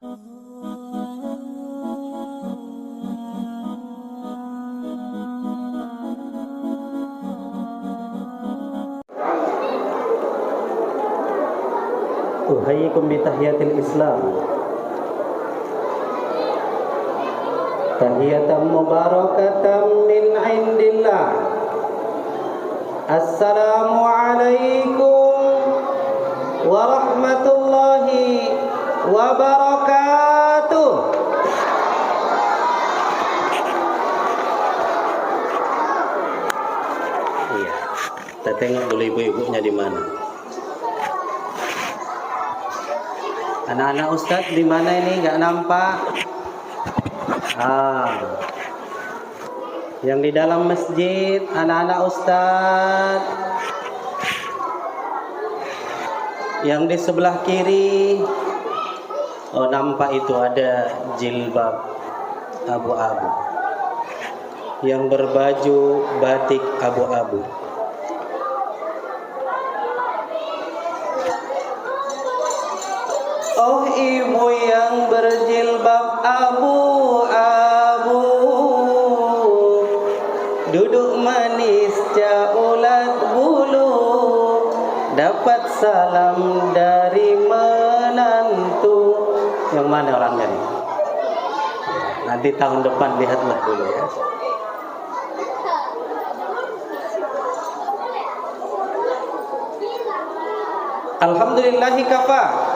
Uhayyikum bitahiyatil Islam. Tahiyatan mubarakatan min indillah. Assalamu alaikum warahmatullahi wabarakatuh. Iya, kita tengok dulu ibu-ibunya di mana. Anak-anak Ustadz di mana ini? Nggak nampak. Yang di dalam masjid, anak-anak Ustadz. Yang di sebelah kiri, oh nampak itu ada jilbab abu-abu. Yang berbaju batik abu-abu. Oh ibu yang berjilbab abu-abu, duduk manis caulat bulu, dapat salam dari menantu. Yang mana orangnya nih? Nanti tahun depan lihatlah dulu ya. Alhamdulillahi kafa.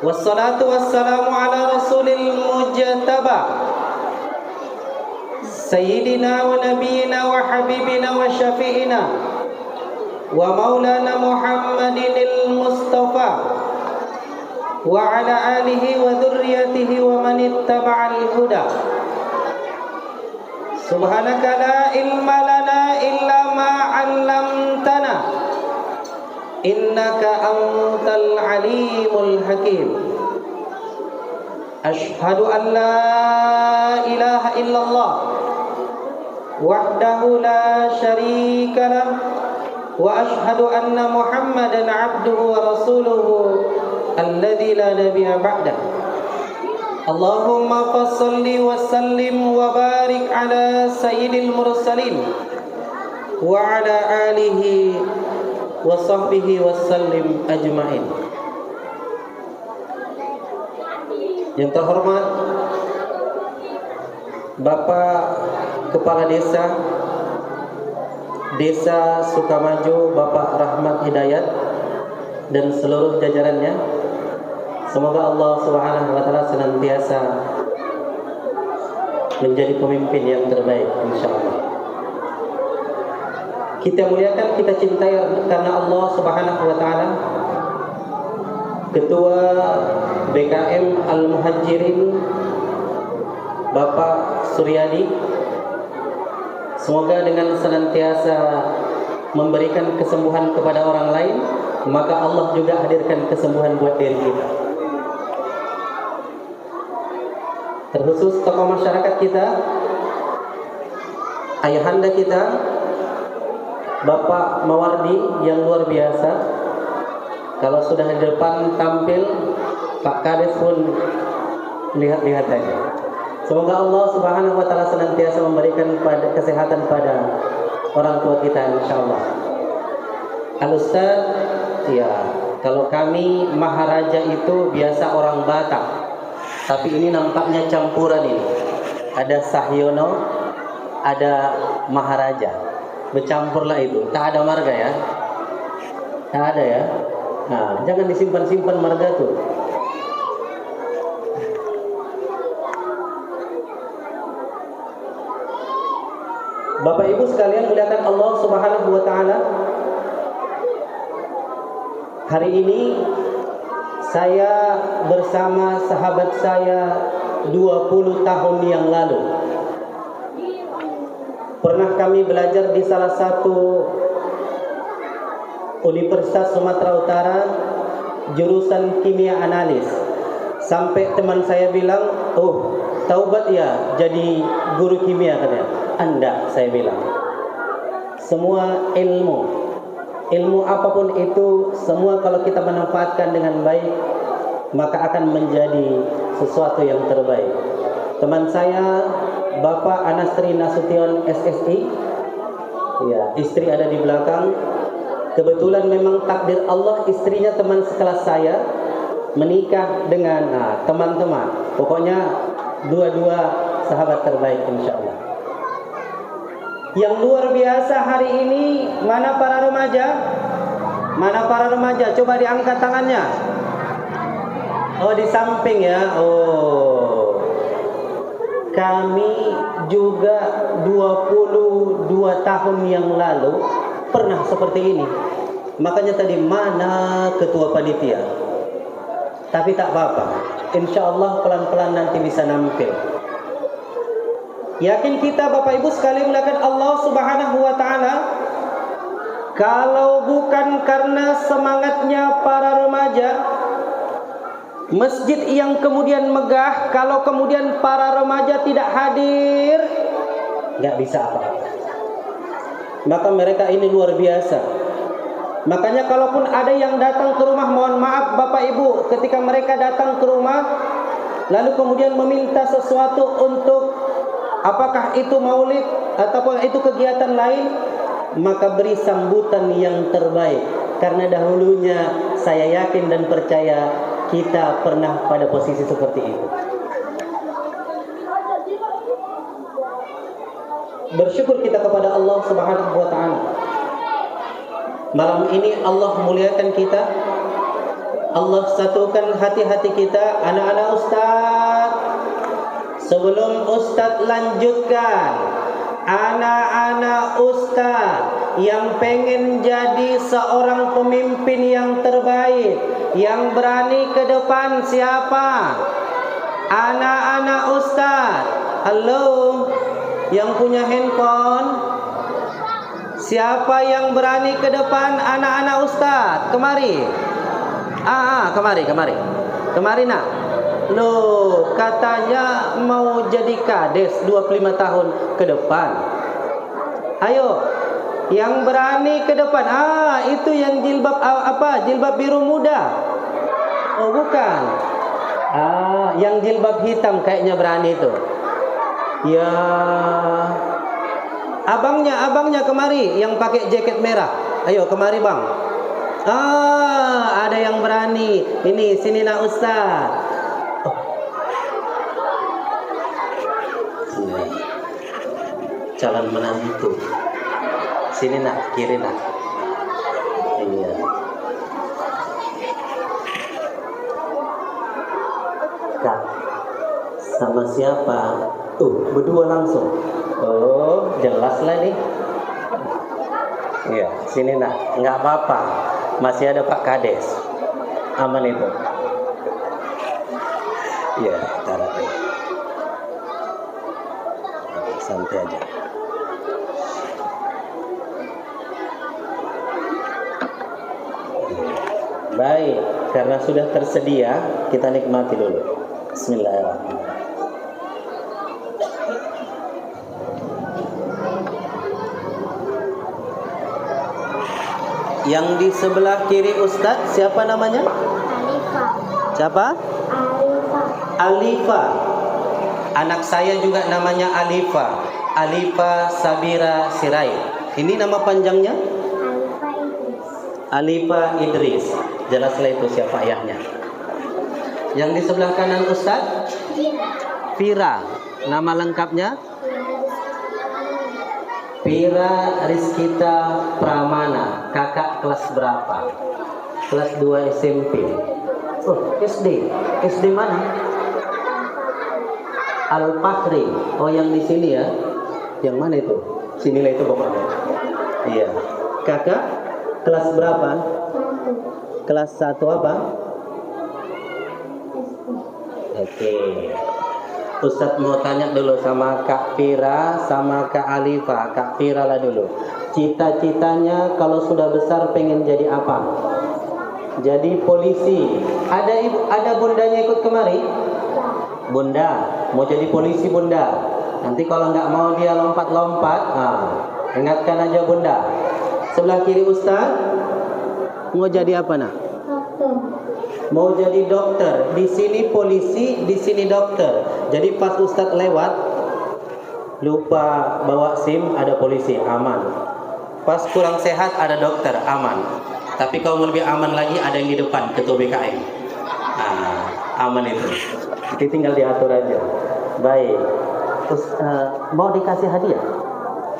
Wassalatu wassalamu ala rasulil mujtaba Sayyidina wa nabiyina wa habibina wa syafi'ina wa maulana Muhammadinil Mustafa wa ala alihi wa dhurriyyatihi wa man ittaba'al huda. Subhanaka la ilma lana illa ma 'allamtana innaka antal alimul hakim. Ashhadu an la ilaha illallah wahdahu la syarika lah wa ashhadu anna Muhammadan abduhu wa rasuluhu alladzi la nabiyya ba'dah. Allahumma fassalli wa sallim wa barik ala sayyidil mursalin wa ala alihi wa sahbihi wasallim ajma'in. Yang terhormat Bapak Kepala Desa Sukamaju, Bapak Rahmat Hidayat dan seluruh jajarannya, semoga Allah Subhanahu wa taala senantiasa menjadi pemimpin yang terbaik insyaallah. Kita muliakan, kita cintai karena Allah Subhanahu wa taala. Ketua BKM Al-Muhajirin Bapak Suryadi, semoga dengan senantiasa memberikan kesembuhan kepada orang lain, maka Allah juga hadirkan kesembuhan buat diri kita. Terkhusus tokoh masyarakat kita, ayahanda kita Bapak Mawardi yang luar biasa. Kalau sudah di depan tampil, Pak Kades pun lihat-lihat aja. Semoga Allah Subhanahu wa taala senantiasa memberikan kesehatan pada orang tua kita insyaallah. Al-Ustaz, ya, kalau kami Maharaja itu biasa orang Batak. Tapi ini nampaknya campuran ini. Ada Sahyono, ada Maharaja. Bercampurlah itu. Tak ada marga ya. Tak ada ya. Nah, jangan disimpan-simpan marga tuh. Bapak Ibu sekalian muliakan Allah Subhanahu wa taala. Hari ini saya bersama sahabat saya 20 tahun yang lalu. Pernah kami belajar di salah satu Universitas Sumatera Utara jurusan kimia analis. Sampai teman saya bilang, "Oh, taubat ya jadi guru kimia," katanya. "Anda," saya bilang. Semua ilmu apapun itu, semua kalau kita manfaatkan dengan baik, maka akan menjadi sesuatu yang terbaik. Teman saya Bapak Anastri Nasution SSI, ya, istri ada di belakang. Kebetulan memang takdir Allah, istrinya teman sekelas saya menikah dengan teman-teman. Pokoknya dua-dua sahabat terbaik insya Allah. Yang luar biasa hari ini, mana para remaja? Mana para remaja? Coba diangkat tangannya. Oh, di samping ya. Oh. Kami juga 22 tahun yang lalu pernah seperti ini. Makanya tadi mana ketua panitia? Tapi tak apa-apa. Insya Allah pelan-pelan nanti bisa nampil. Yakin kita Bapak Ibu sekalian melakukan Allah Subhanahu wa Ta'ala, kalau bukan karena semangatnya para remaja, masjid yang kemudian megah, kalau kemudian para remaja tidak hadir, nggak bisa apa-apa. Maka mereka ini luar biasa. Makanya kalaupun ada yang datang ke rumah, mohon maaf Bapak Ibu, ketika mereka datang ke rumah lalu kemudian meminta sesuatu untuk, apakah itu maulid ataupun itu kegiatan lain, maka beri sambutan yang terbaik. Karena dahulunya saya yakin dan percaya kita pernah pada posisi seperti itu. Bersyukur kita kepada Allah Subhanahu wa Ta'ala. Malam ini Allah muliakan kita. Allah satukan hati-hati kita. Anak-anak Ustaz, sebelum Ustaz lanjutkan, anak-anak Ustaz yang pengen jadi seorang pemimpin yang terbaik, yang berani ke depan, siapa? Anak-anak Ustaz. Halo, yang punya handphone, siapa yang berani ke depan? Anak-anak Ustaz, kemari. Kemari nak. Loh, katanya mau jadi kades 25 tahun ke depan. Ayo, yang berani ke depan. Itu yang jilbab jilbab biru muda. Oh, bukan. Yang jilbab hitam kayaknya berani itu. Ya. Abangnya kemari yang pakai jaket merah. Ayo kemari bang. Ada yang berani. Ini sini nak Ustaz. Calon menantu. Sini nak, kiri nak. Iya. Kak, sama siapa? Berdua langsung. Oh, jelas lah nih. Iya, sini nak. Nggak apa-apa. Masih ada Pak Kades. Aman itu. Iya, taruh. Santai aja. Baik, karena sudah tersedia, kita nikmati dulu. Bismillahirrahmanirrahim. Yang di sebelah kiri Ustadz, siapa namanya? Alifa. Siapa? Alifa. Alifa. Anak saya juga namanya Alifa. Alifa Sabira Sirai. Ini nama panjangnya? Alifa Idris. Alifa Idris. Jelaslah itu siapa ayahnya. Yang di sebelah kanan Ustadz? Fira. Nama lengkapnya? Fira Rizkita Pramana. Kakak kelas berapa? Kelas 2 SMP. Oh, SD. SD mana? Al-Fahri. Oh, yang di sini ya. Yang mana itu? Sinilah itu pokoknya. Iya. Kakak kelas berapa? Kelas 1 apa? Oke. Ustadz mau tanya dulu sama Kak Fira sama Kak Alifa. Kak Fira lah dulu. Cita-citanya kalau sudah besar pengen jadi apa? Jadi polisi. Ada bundanya ikut kemari? Bunda, mau jadi polisi bunda. Nanti kalau nggak mau dia lompat-lompat, ingatkan aja bunda. Sebelah kiri Ustadz, mau jadi apa nak? Dokter. mau jadi dokter, di sini polisi, di sini dokter. Jadi pas Ustadz lewat, lupa bawa SIM, ada polisi, aman. Pas kurang sehat, ada dokter, aman. Tapi kalau lebih aman lagi, ada yang di depan, ketua BKM. Aman itu. Jadi tinggal diatur aja. Baik. Terus mau dikasih hadiah?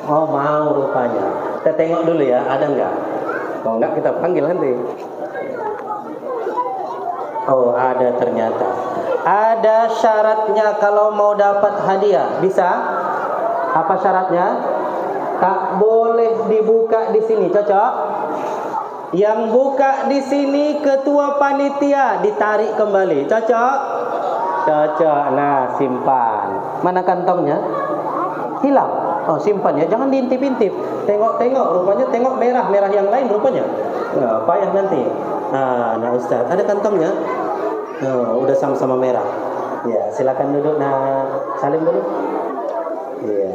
Oh mau rupanya. Kita tengok dulu ya, ada nggak? Kalau nggak kita panggil nanti. Oh ada ternyata. Ada syaratnya kalau mau dapat hadiah. Bisa? Apa syaratnya? Tak boleh dibuka di sini. Cocok? Yang buka di sini ketua panitia, ditarik kembali. Cocok? Cocok. Nah simpan. Mana kantongnya? Hilang. Oh simpan ya, jangan diintip-intip. Tengok-tengok, rupanya tengok merah yang lain rupanya. Nah, payah nanti. Nah Ustaz, ada kantongnya? Udah sama-sama merah. Ya, silakan duduk. Nah, salim dulu. Ya.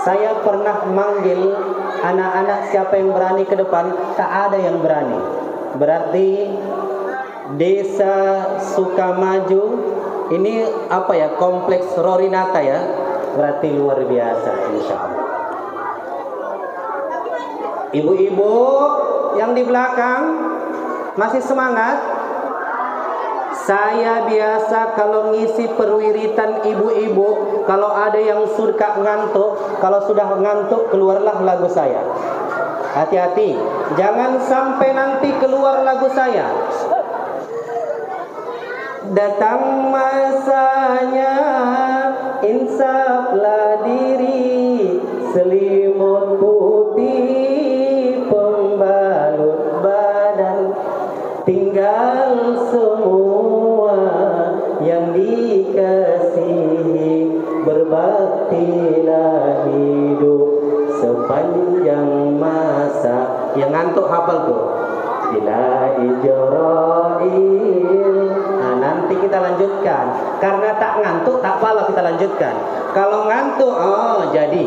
Saya pernah manggil anak-anak, siapa yang berani ke depan? Tak ada yang berani. Berarti Desa Sukamaju ini apa ya, kompleks Rorinata ya, berarti luar biasa insya Allah. Ibu-ibu yang di belakang masih semangat? Saya biasa kalau ngisi perwiritan ibu-ibu, kalau ada yang suka ngantuk, kalau sudah ngantuk keluarlah lagu saya. Hati-hati, jangan sampai nanti keluar lagu saya. Datang masanya, insaflah diri, selimut putih pembalut badan, tinggal semua yang dikasihi, berbaktilah hidup sepanjang masa. Yang ngantuk hafal tuh, bila Ijrail. Nanti kita lanjutkan. Karena tak ngantuk, tak pala kita lanjutkan. Kalau ngantuk, jadi.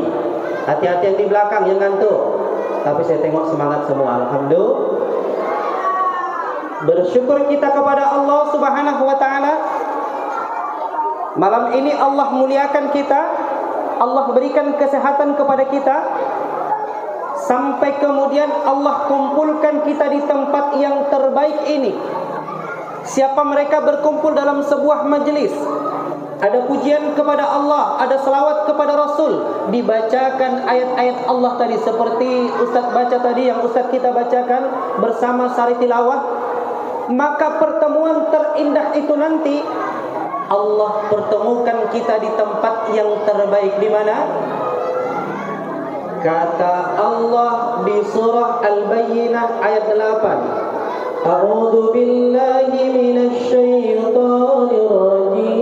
Hati-hati yang di belakang yang ngantuk. Tapi saya tengok semangat semua. Alhamdulillah. Bersyukur kita kepada Allah Subhanahu wa ta'ala. Malam ini Allah muliakan kita. Allah berikan kesehatan kepada kita. Sampai kemudian Allah kumpulkan kita di tempat yang terbaik ini. Siapa mereka berkumpul dalam sebuah majelis, ada pujian kepada Allah, ada selawat kepada Rasul, dibacakan ayat-ayat Allah tadi seperti Ustaz baca tadi, yang Ustaz kita bacakan bersama sari tilawah. Maka pertemuan terindah itu nanti Allah pertemukan kita di tempat yang terbaik. Di mana? Kata Allah di surah Al-Bayyinah ayat 8. A'udzu billahi minasy syaithanir rajim.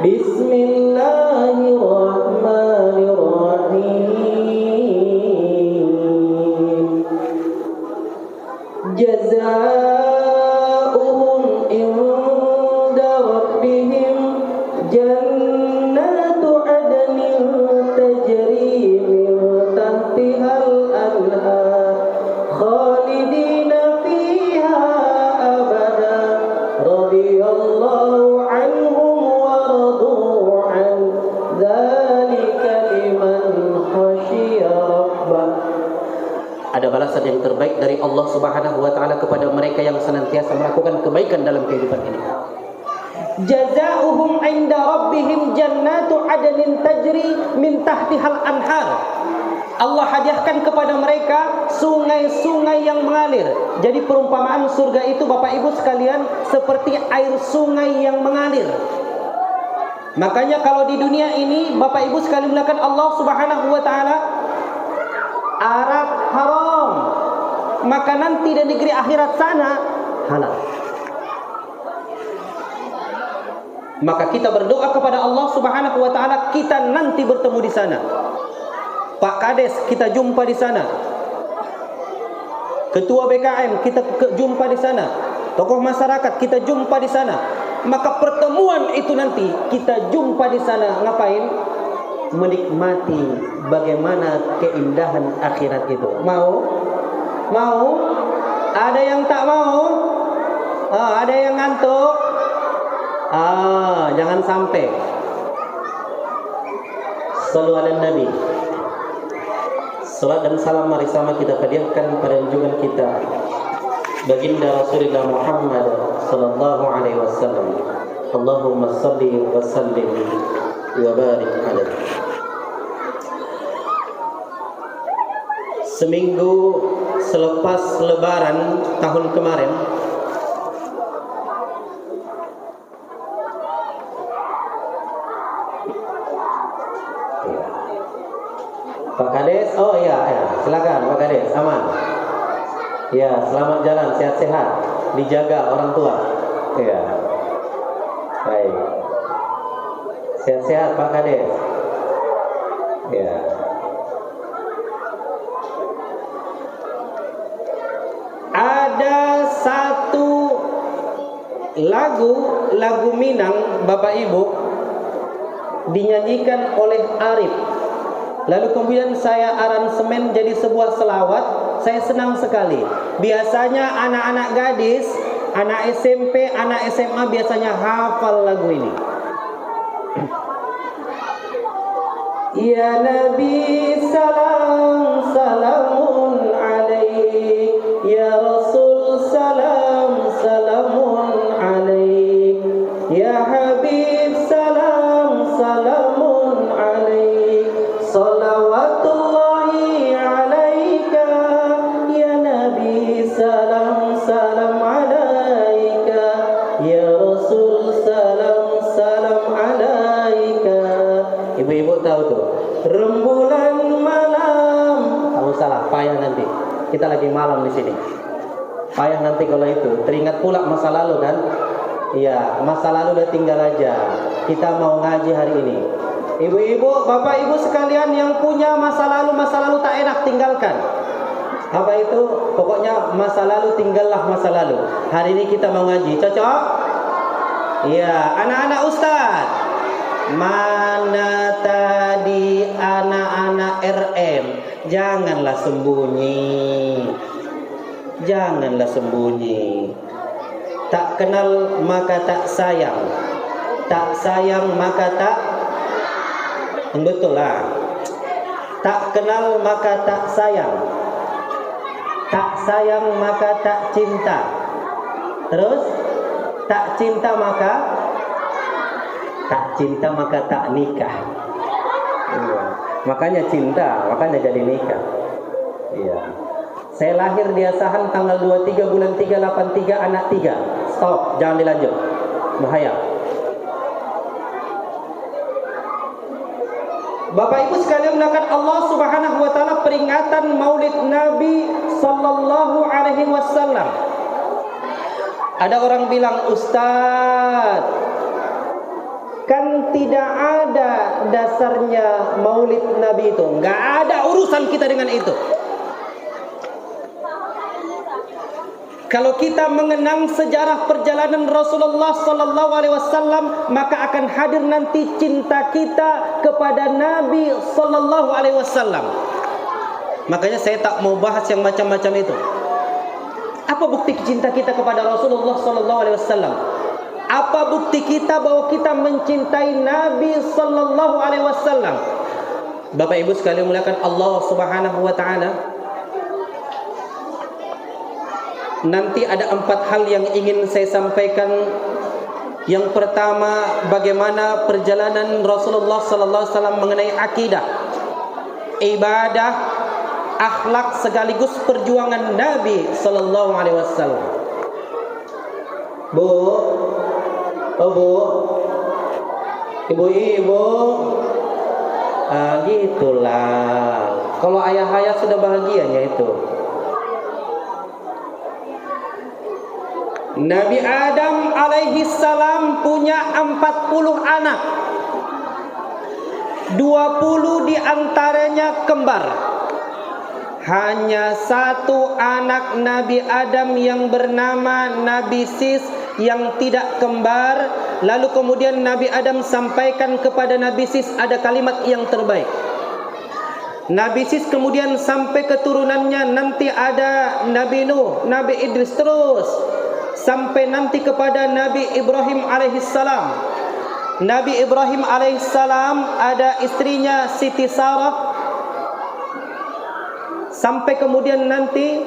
Bismillahirrahmanirrahim. Jazaa'uhum inda rabbihim jannatu adnin tajri min tahtihal anhar khalidina fiha abada radhiyallahu anhum wa radu an dzalika liman khashiya rabbah. Ada balasan yang terbaik dari Allah Subhanahu wa ta'ala kepada mereka yang senantiasa melakukan kebaikan dalam kehidupan ini. Jazaohum 'inda rabbihim jannatu adnin tajri min tahtihal anhar. Allah hadiahkan kepada mereka sungai-sungai yang mengalir. Jadi perumpamaan surga itu Bapak Ibu sekalian seperti air sungai yang mengalir. Makanya kalau di dunia ini Bapak Ibu sekalian melakukan Allah Subhanahu wa ta'ala arak haram, maka nanti di negeri akhirat sana halal. Maka kita berdoa kepada Allah Subhanahu wa ta'ala, kita nanti bertemu di sana. Pak Kades kita jumpa di sana. Ketua BKM kita jumpa di sana. Tokoh masyarakat kita jumpa di sana. Maka pertemuan itu nanti kita jumpa di sana. Ngapain? Menikmati bagaimana keindahan akhirat itu. Mau? Mau? Ada yang tak mau? Oh, ada yang ngantuk? Jangan sampai. Sallu ala Nabi. Salat dan salam mari sama kita hadiahkan pada junjungan kita baginda Rasulullah Muhammad sallallahu alaihi wasallam. Allahumma salli wa sallim wa barik alaihi. Seminggu selepas lebaran tahun kemarin, Pak Kades, oh iya, silakan Pak Kades, aman. Ya, selamat jalan, sehat-sehat, dijaga orang tua. Ya, baik. Sehat-sehat Pak Kades. Ya. Ada satu lagu Minang, Bapak Ibu, dinyanyikan oleh Arif. Lalu kemudian saya aransemen jadi sebuah selawat. Saya senang sekali. Biasanya anak-anak gadis, anak SMP, anak SMA biasanya hafal lagu ini. Ya Nabi salam salamun alaik, ya Rasul salam salamun alaik, ya Habib salam salamun alaik, salawatullahi alaika, ya Nabi salam salam alaika, ya Rasul salam salam alaika. Ibu-ibu tahu tuh, rembulan malam. Kamu salah, payah nanti. Kita lagi malam di sini. Payah nanti kalau itu. Teringat pula masa lalu kan? Iya, masa lalu udah tinggal aja. Kita mau ngaji hari ini. Ibu-ibu, bapak ibu sekalian yang punya masa lalu tak enak, tinggalkan. Apa itu? Pokoknya masa lalu tinggallah masa lalu. Hari ini kita mau ngaji. Cocok? Iya, anak-anak Ustaz. Mana tadi anak-anak RM? Janganlah sembunyi. Janganlah sembunyi. Tak kenal maka tak sayang. Tak sayang maka tak. Betul lah. Tak kenal maka tak sayang. Tak sayang maka tak cinta. Terus tak cinta maka tak cinta maka tak nikah. Iya. Makanya cinta, makanya jadi nikah. Iya. Saya lahir di Asahan tanggal 23 bulan 3 83 anak 3. Stop, jangan dilanjut. Bahaya. Bapak Ibu sekalian melakukan Allah Subhanahu wa taala peringatan Maulid Nabi sallallahu alaihi wasallam. Ada orang bilang, "Ustaz, kan tidak ada dasarnya Maulid Nabi itu. Nggak ada urusan kita dengan itu." Kalau kita mengenang sejarah perjalanan Rasulullah sallallahu alaihi wasallam, maka akan hadir nanti cinta kita kepada Nabi sallallahu alaihi wasallam. Makanya saya tak mau bahas yang macam-macam itu. Apa bukti cinta kita kepada Rasulullah sallallahu alaihi wasallam? Apa bukti kita bahwa kita mencintai Nabi sallallahu alaihi wasallam? Bapak Ibu sekalian muliakan Allah Subhanahu wa taala. Nanti ada 4 hal yang ingin saya sampaikan. Yang pertama, bagaimana perjalanan Rasulullah sallallahu alaihi wasallam mengenai akidah, ibadah, akhlak sekaligus perjuangan Nabi sallallahu alaihi wasallam. Bu, oh bu, ibu-ibu, gitulah. Kalau ayah-ayah sudah bahagianya itu. Nabi Adam alaihi salam punya 40 anak. 20 diantaranya kembar. Hanya satu anak Nabi Adam yang bernama Nabi Sis yang tidak kembar. Lalu kemudian Nabi Adam sampaikan kepada Nabi Sis ada kalimat yang terbaik. Nabi Sis kemudian sampai keturunannya nanti ada Nabi Nuh, Nabi Idris, terus sampai nanti kepada Nabi Ibrahim alaihissalam. Nabi Ibrahim alaihissalam ada istrinya Siti Sarah. Sampai kemudian nanti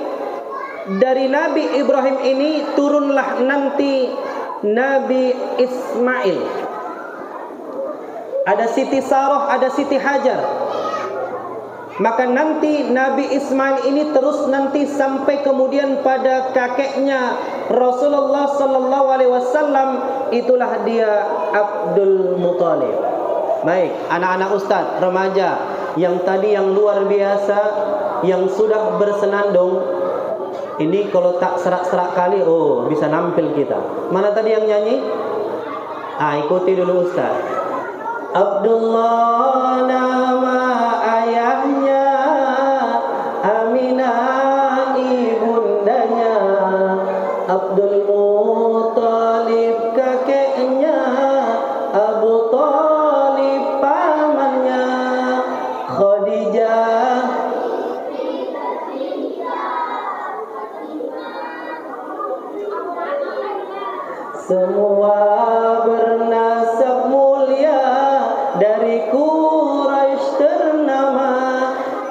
dari Nabi Ibrahim ini turunlah nanti Nabi Ismail. Ada Siti Sarah, ada Siti Hajar. Maka nanti Nabi Ismail ini terus nanti sampai kemudian pada kakeknya Rasulullah sallallahu alaihi wasallam, itulah dia Abdul Muthalib. Baik, anak-anak ustaz, remaja yang tadi yang luar biasa, yang sudah bersenandung, ini kalau tak serak-serak kali, oh bisa nampil kita. Mana tadi yang nyanyi? Ikuti dulu ustaz. Abdullah nama ayahnya, Aminah ibundanya, Abdul Muthalib kakeknya, Abu Thalib pamannya, Khadijah semua bernasab mulia, dari Quraisy ternama.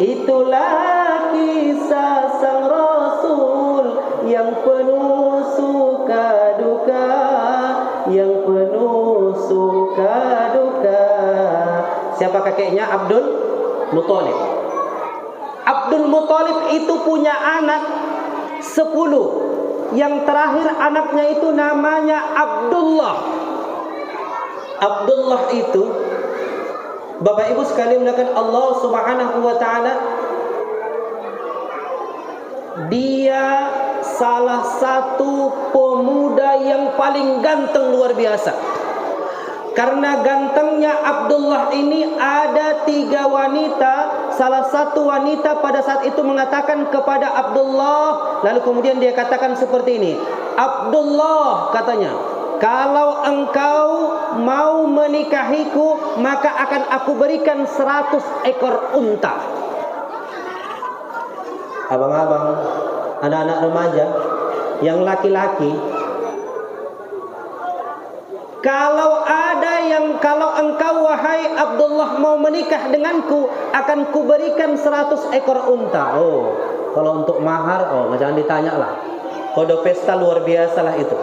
Itulah kisah sang Rasul yang penuh suka duka, yang penuh suka duka. Siapa kakeknya? Abdul Muthalib. Abdul Muthalib itu punya anak 10. Yang terakhir anaknya itu namanya Abdullah. Abdullah itu, Bapak Ibu sekalian mulakan Allah Subhanahu wa taala, dia salah satu pemuda yang paling ganteng luar biasa. Karena gantengnya Abdullah ini ada 3 wanita. Salah satu wanita pada saat itu mengatakan kepada Abdullah, lalu kemudian dia katakan seperti ini, Abdullah katanya, kalau engkau mau menikahiku, maka akan aku berikan 100 ekor unta. Abang-abang, anak-anak remaja yang laki-laki, kalau engkau wahai Abdullah mau menikah denganku, akan kuberikan 100 ekor unta. Oh, kalau untuk mahar, jangan ditanya lah. Kode pesta luar biasa lah itu.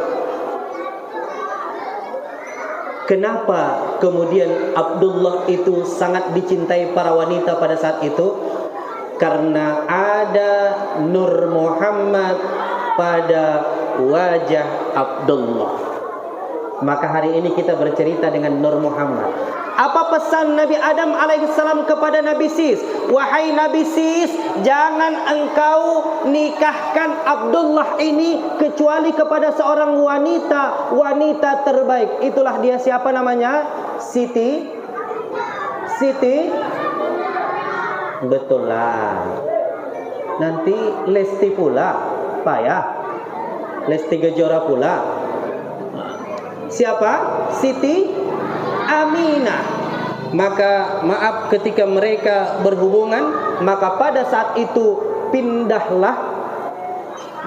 Kenapa kemudian Abdullah itu sangat dicintai para wanita pada saat itu? Karena ada Nur Muhammad pada wajah Abdullah. Maka hari ini kita bercerita dengan Nur Muhammad. Apa pesan Nabi Adam alaihissalam kepada Nabi Sis? Wahai Nabi Sis, jangan engkau nikahkan Abdullah ini kecuali kepada seorang wanita terbaik. Itulah dia, siapa namanya? Siti. Betul lah. Nanti Lesti pula, Pak ya. Lesti Kejora pula. Siapa? Siti Aminah. Maka maaf, ketika mereka berhubungan, maka pada saat itu pindahlah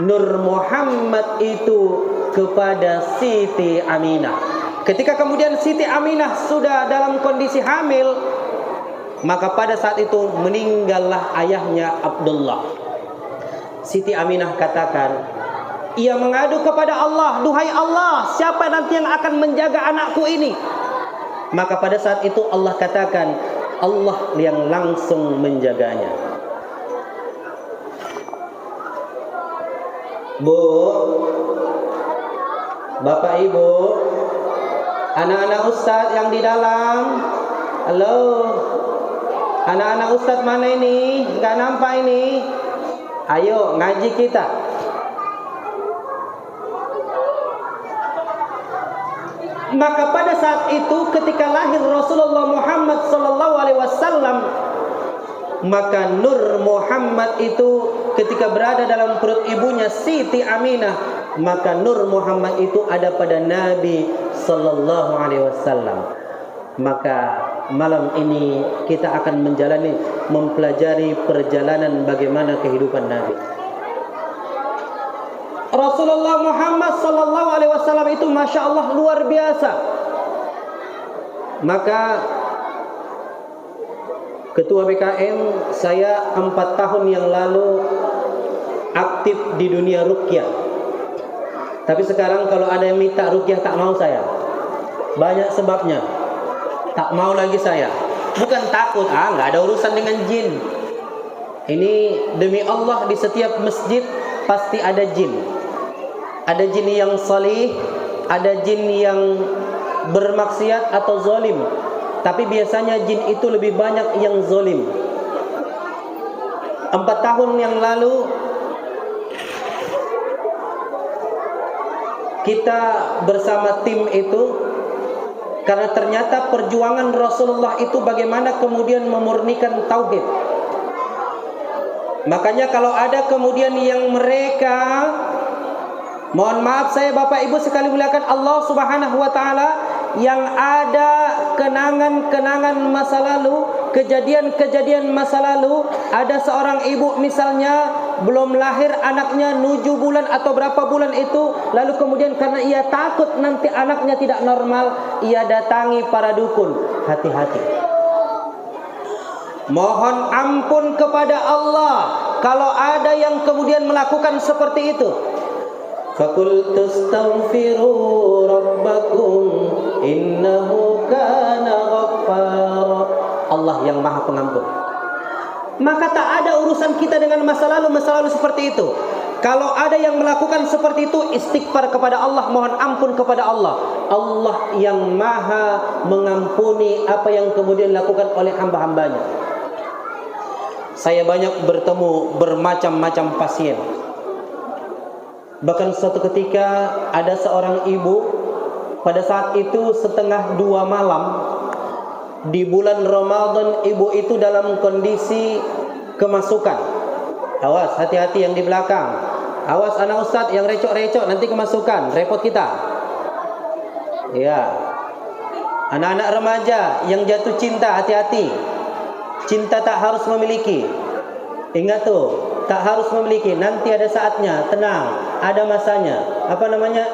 Nur Muhammad itu kepada Siti Aminah. Ketika kemudian Siti Aminah sudah dalam kondisi hamil, maka pada saat itu meninggallah ayahnya Abdullah. Siti Aminah katakan, ia mengadu kepada Allah, duhai Allah, siapa nanti yang akan menjaga anakku ini? Maka pada saat itu Allah katakan, Allah yang langsung menjaganya. Bu, Bapak Ibu, anak-anak ustaz yang di dalam, halo, anak-anak ustaz mana ini? Gak nampak ini. Ayo ngaji kita. Maka pada saat itu ketika lahir Rasulullah Muhammad sallallahu alaihi wasallam, maka Nur Muhammad itu ketika berada dalam perut ibunya Siti Aminah, maka Nur Muhammad itu ada pada Nabi sallallahu alaihi wasallam. Maka malam ini kita akan mempelajari perjalanan bagaimana kehidupan Nabi. Rasulullah Muhammad sallallahu alaihi wasallam itu Masya Allah luar biasa. Maka Ketua BKM saya 4 tahun yang lalu aktif di dunia ruqyah. Tapi sekarang kalau ada yang minta ruqyah tak mau saya. Banyak sebabnya. Tak mau lagi saya. Bukan takut, nggak ada urusan dengan jin. Ini demi Allah di setiap masjid pasti ada jin. Ada jin yang salih, ada jin yang bermaksiat atau zalim. Tapi biasanya jin itu lebih banyak yang zalim. 4 tahun yang lalu kita bersama tim itu, karena ternyata perjuangan Rasulullah itu bagaimana kemudian memurnikan tauhid. Makanya kalau ada kemudian yang mereka, mohon maaf saya Bapak Ibu sekali muliakan Allah Subhanahu wa taala, yang ada kenangan-kenangan masa lalu, kejadian-kejadian masa lalu, ada seorang ibu misalnya belum lahir anaknya 7 bulan atau berapa bulan itu, lalu kemudian karena ia takut nanti anaknya tidak normal, ia datangi para dukun. Hati-hati. Mohon ampun kepada Allah kalau ada yang kemudian melakukan seperti itu. Faqul tastaghfiru rabbakum innahu kana ghaffara. Allah yang Maha Pengampun. Maka tak ada urusan kita dengan masa lalu seperti itu. Kalau ada yang melakukan seperti itu, istighfar kepada Allah, mohon ampun kepada Allah. Allah yang Maha mengampuni apa yang kemudian dilakukan oleh hamba-hambanya. Saya banyak bertemu bermacam-macam pasien. Bahkan suatu ketika ada seorang ibu, pada saat itu 1:30 malam di bulan Ramadan, ibu itu dalam kondisi kemasukan. Awas, hati-hati yang di belakang. Awas anak ustaz yang recok-recok, nanti kemasukan, repot kita. Ya. Anak-anak remaja yang jatuh cinta, hati-hati. Cinta tak harus memiliki. Ingat tuh, tak harus memiliki, nanti ada saatnya, tenang, ada masanya.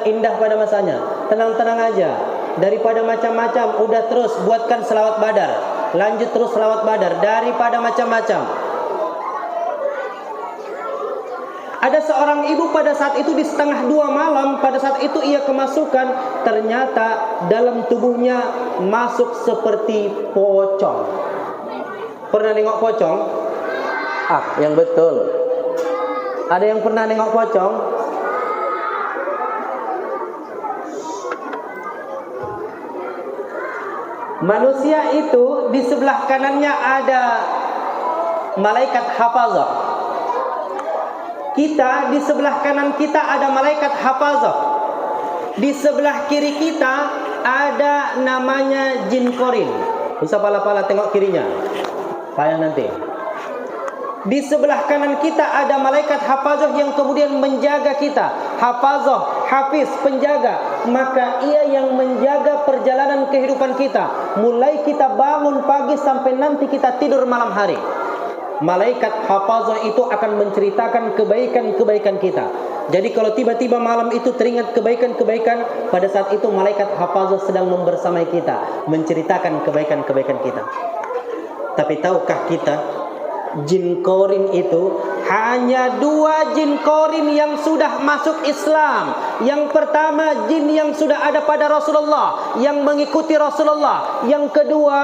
Indah pada masanya. Tenang-tenang aja. Daripada macam-macam, udah terus buatkan selawat badar. Lanjut terus selawat badar daripada macam-macam. Ada seorang ibu pada saat itu di 1:30 malam, pada saat itu ia kemasukan, ternyata dalam tubuhnya masuk seperti pocong. Pernah nengok pocong? Yang betul. Ada yang pernah nengok pocong? Manusia itu di sebelah kanannya ada malaikat hafazah. Kita di sebelah kanan kita ada malaikat hafazah. Di sebelah kiri kita ada namanya jin korin. Bisa pala-pala tengok kirinya. Payah nanti. Di sebelah kanan kita ada malaikat hafazah yang kemudian menjaga kita. Hafazah, hafiz, penjaga. Maka ia yang menjaga perjalanan kehidupan kita. Mulai kita bangun pagi sampai nanti kita tidur malam hari. Malaikat hafazah itu akan menceritakan kebaikan-kebaikan kita. Jadi kalau tiba-tiba malam itu teringat kebaikan-kebaikan, pada saat itu malaikat hafazah sedang membersamai kita, menceritakan kebaikan-kebaikan kita. Tapi tahukah kita, jin korin itu hanya 2 jin korin yang sudah masuk Islam. Yang pertama jin yang sudah ada pada Rasulullah, yang mengikuti Rasulullah. Yang kedua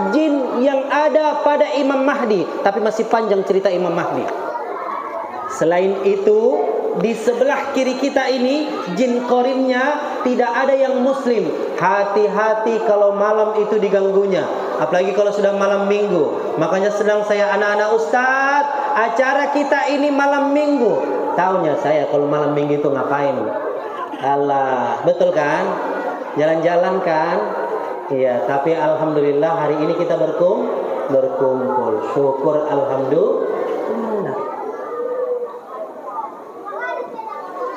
jin yang ada pada Imam Mahdi. Tapi masih panjang cerita Imam Mahdi. Selain itu, di sebelah kiri kita ini jin korinnya tidak ada yang muslim. Hati-hati kalau malam itu diganggunya. Apalagi kalau sudah malam minggu. Makanya sedang saya anak-anak ustaz, acara kita ini malam minggu. Taunya saya kalau malam minggu itu ngapain? Allah, betul kan? Jalan-jalan kan? Iya, tapi alhamdulillah hari ini kita berkumpul. Syukur alhamdulillah.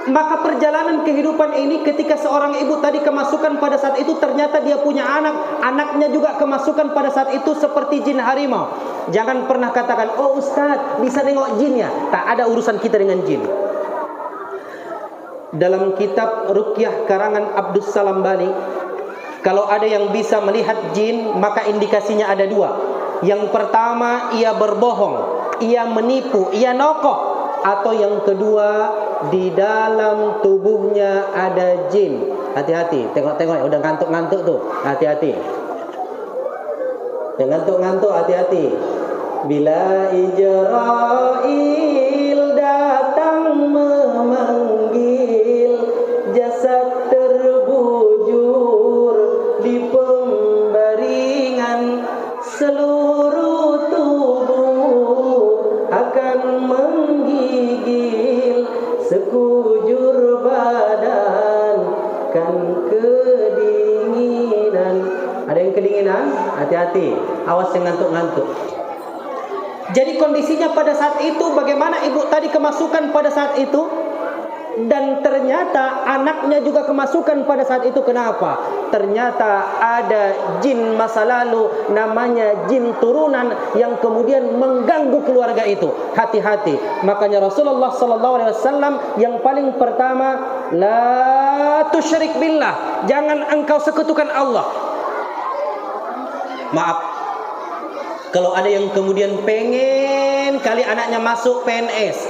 Maka perjalanan kehidupan ini ketika seorang ibu tadi kemasukan pada saat itu ternyata dia punya anak, anaknya juga kemasukan pada saat itu seperti jin harimau. Jangan pernah katakan, oh Ustaz bisa nengok jin ya. Tak ada urusan kita dengan jin. Dalam kitab Ruqyah karangan Abdus Salam Bali, kalau ada yang bisa melihat jin, maka indikasinya ada dua. Yang pertama, ia berbohong, ia menipu, ia nokoh. Atau yang kedua, di dalam tubuhnya ada jin. Hati-hati, tengok-tengok udah ngantuk-ngantuk tuh. Hati-hati. Yang ngantuk-ngantuk hati-hati. Bila Ijrail datang memanggil, jasad terbujur di pembaringan, seluruh tubuh akan menggigil, sekujur badan kan kedinginan. Ada yang kedinginan? Hati-hati, awas yang ngantuk-ngantuk. Jadi kondisinya pada saat itu, bagaimana ibu tadi kemasukan pada saat itu, dan ternyata anaknya juga kemasukan pada saat itu. Kenapa? Ternyata ada jin masa lalu, namanya jin turunan, yang kemudian mengganggu keluarga itu. Hati-hati. Makanya Rasulullah SAW yang paling pertama, la tusyrik billah, jangan engkau sekutukan Allah. Maaf, kalau ada yang kemudian pengen kali anaknya masuk PNS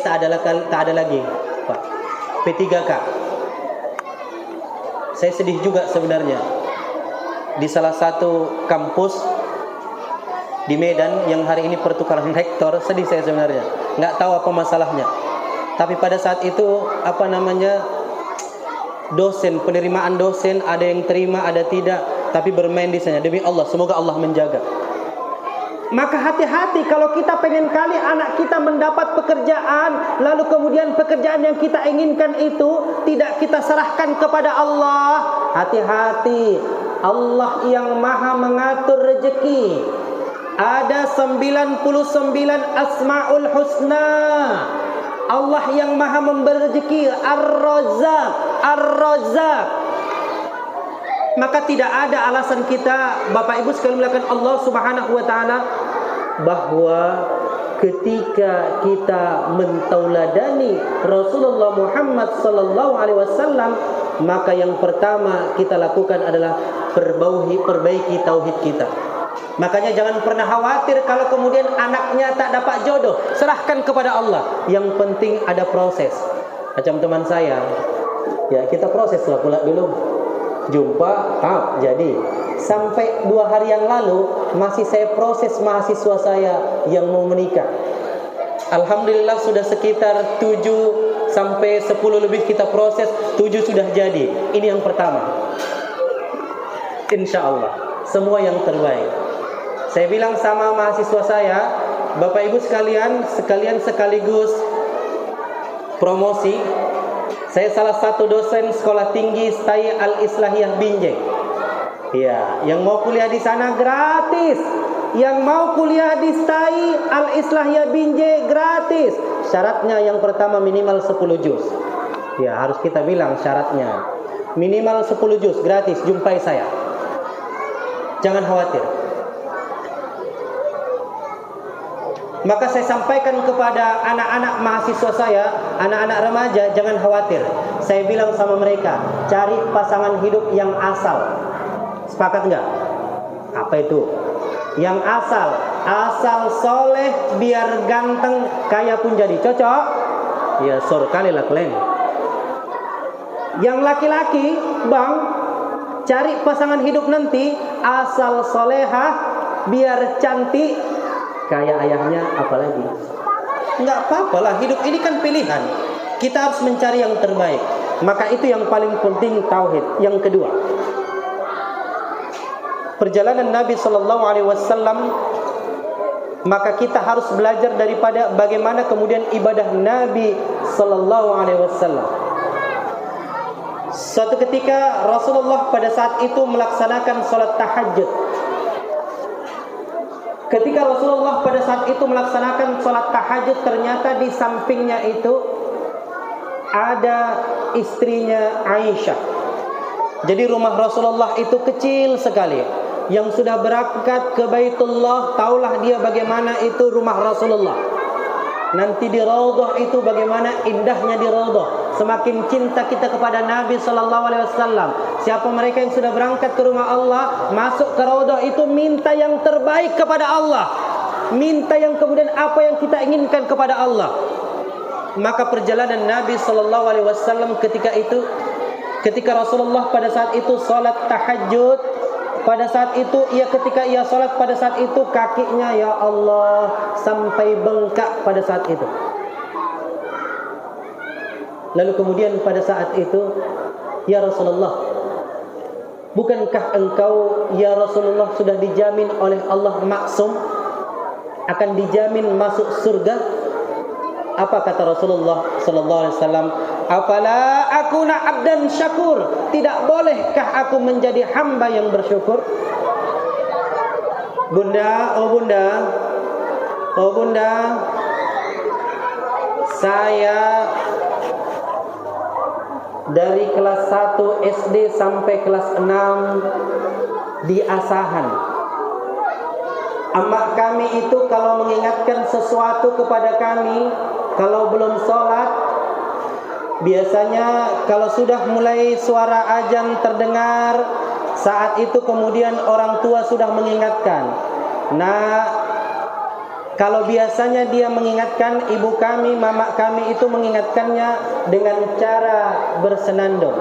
tak ada lagi, Pak. P3K. Saya sedih juga sebenarnya. Di salah satu kampus di Medan yang hari ini pertukaran rektor, sedih saya sebenarnya. Nggak tahu apa masalahnya. Tapi pada saat itu dosen, penerimaan dosen, ada yang terima, ada tidak, tapi bermain di sana. Demi Allah, semoga Allah menjaga. Maka hati-hati kalau kita pengen kali anak kita mendapat pekerjaan, lalu kemudian pekerjaan yang kita inginkan itu tidak kita serahkan kepada Allah. Hati-hati, Allah yang maha mengatur rezeki. Ada 99 Asmaul Husna. Allah yang maha memberi rezeki, Ar-Razzaq, Ar-Razzaq. Maka tidak ada alasan kita, Bapak Ibu sekalian melakukan Allah Subhanahu wa taala, bahwa ketika kita mentauladani Rasulullah Muhammad sallallahu alaihi wasallam, maka yang pertama kita lakukan adalah perbaiki tauhid kita. Makanya jangan pernah khawatir kalau kemudian anaknya tak dapat jodoh, serahkan kepada Allah. Yang penting ada proses. Macam teman saya, ya kita proses lah pula dulu. Jumpa, jadi sampai 2 hari yang lalu masih saya proses mahasiswa saya yang mau menikah. Alhamdulillah sudah sekitar 7 sampai 10 lebih kita proses, 7 sudah jadi. Ini yang pertama. Insya Allah semua yang terbaik. Saya bilang sama mahasiswa saya, Bapak Ibu sekalian sekaligus promosi. Saya salah satu dosen sekolah tinggi STAI Al-Islahiyah Binjai. Ya, yang mau kuliah di sana gratis. Yang mau kuliah di STAI Al-Islahiyah Binjai gratis. Syaratnya yang pertama minimal 10 juz. Ya, harus kita bilang syaratnya. Minimal 10 juz gratis, jumpai saya. Jangan khawatir. Maka saya sampaikan kepada anak-anak mahasiswa saya, anak-anak remaja, jangan khawatir. Saya bilang sama mereka, cari pasangan hidup yang asal. Sepakat enggak? Apa itu? Yang asal soleh, biar ganteng, kaya pun jadi. Cocok? Ya, sur kali lah kalian. Yang laki-laki, bang, cari pasangan hidup nanti asal solehah, biar cantik, kayak ayahnya, apalagi. Enggak apa-apa lah, hidup ini kan pilihan. Kita harus mencari yang terbaik. Maka itu yang paling penting, tauhid. Yang kedua, perjalanan Nabi SAW, maka kita harus belajar daripada bagaimana kemudian ibadah Nabi SAW. Suatu ketika Rasulullah pada saat itu melaksanakan sholat tahajud. Ketika Rasulullah pada saat itu melaksanakan sholat tahajud, ternyata di sampingnya itu ada istrinya Aisyah. Jadi rumah Rasulullah itu kecil sekali. Yang sudah berangkat ke Baitullah, taulah dia bagaimana itu rumah Rasulullah. Nanti di Raudhah itu bagaimana indahnya di Raudhah. Semakin cinta kita kepada Nabi SAW. Siapa mereka yang sudah berangkat ke rumah Allah, masuk ke Raudhah itu minta yang terbaik kepada Allah. Minta yang kemudian apa yang kita inginkan kepada Allah. Maka perjalanan Nabi SAW ketika Rasulullah pada saat itu salat tahajud, pada saat itu ketika ia salat pada saat itu kakinya ya Allah sampai bengkak pada saat itu. Lalu kemudian pada saat itu, ya Rasulullah, bukankah engkau ya Rasulullah sudah dijamin oleh Allah maksum, akan dijamin masuk surga? Apa kata Rasulullah sallallahu alaihi wasallam? Afala akuna abdan syakur? Tidak bolehkah aku menjadi hamba yang bersyukur? Bunda, oh bunda, saya dari kelas 1 SD sampai kelas 6 di Asahan. Emak kami itu kalau mengingatkan sesuatu kepada kami, kalau belum sholat, biasanya kalau sudah mulai suara azan terdengar, saat itu kemudian orang tua sudah mengingatkan. Nah, kalau biasanya dia mengingatkan, ibu kami, mama kami itu mengingatkannya dengan cara bersenandung.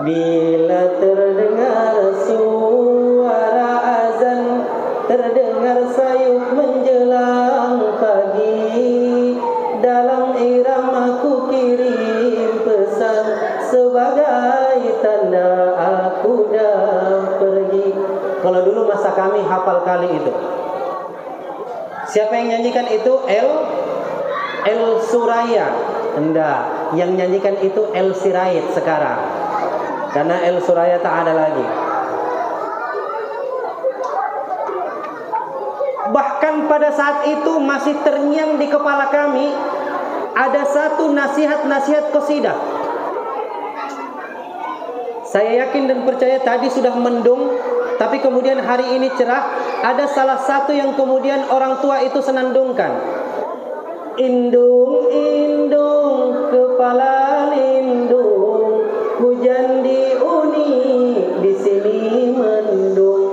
Bila terdengar suara azan, terdengar sayup menjelang pagi, dalam iramaku kirim pesan sebagai tanda aku dah pergi. Kalau dulu masa kami hafal kali itu. Siapa yang nyanyikan itu? El Suraya. Enggak, yang nyanyikan itu El Sirait sekarang. Karena El Suraya tak ada lagi. Bahkan pada saat itu masih terngiang di kepala kami ada satu nasihat-nasihat qasidah. Saya yakin dan percaya tadi sudah mendung, tapi kemudian hari ini cerah. Ada salah satu yang kemudian orang tua itu senandungkan. Indung, indung, kepala lindung, hujan diuni, di sini mendung.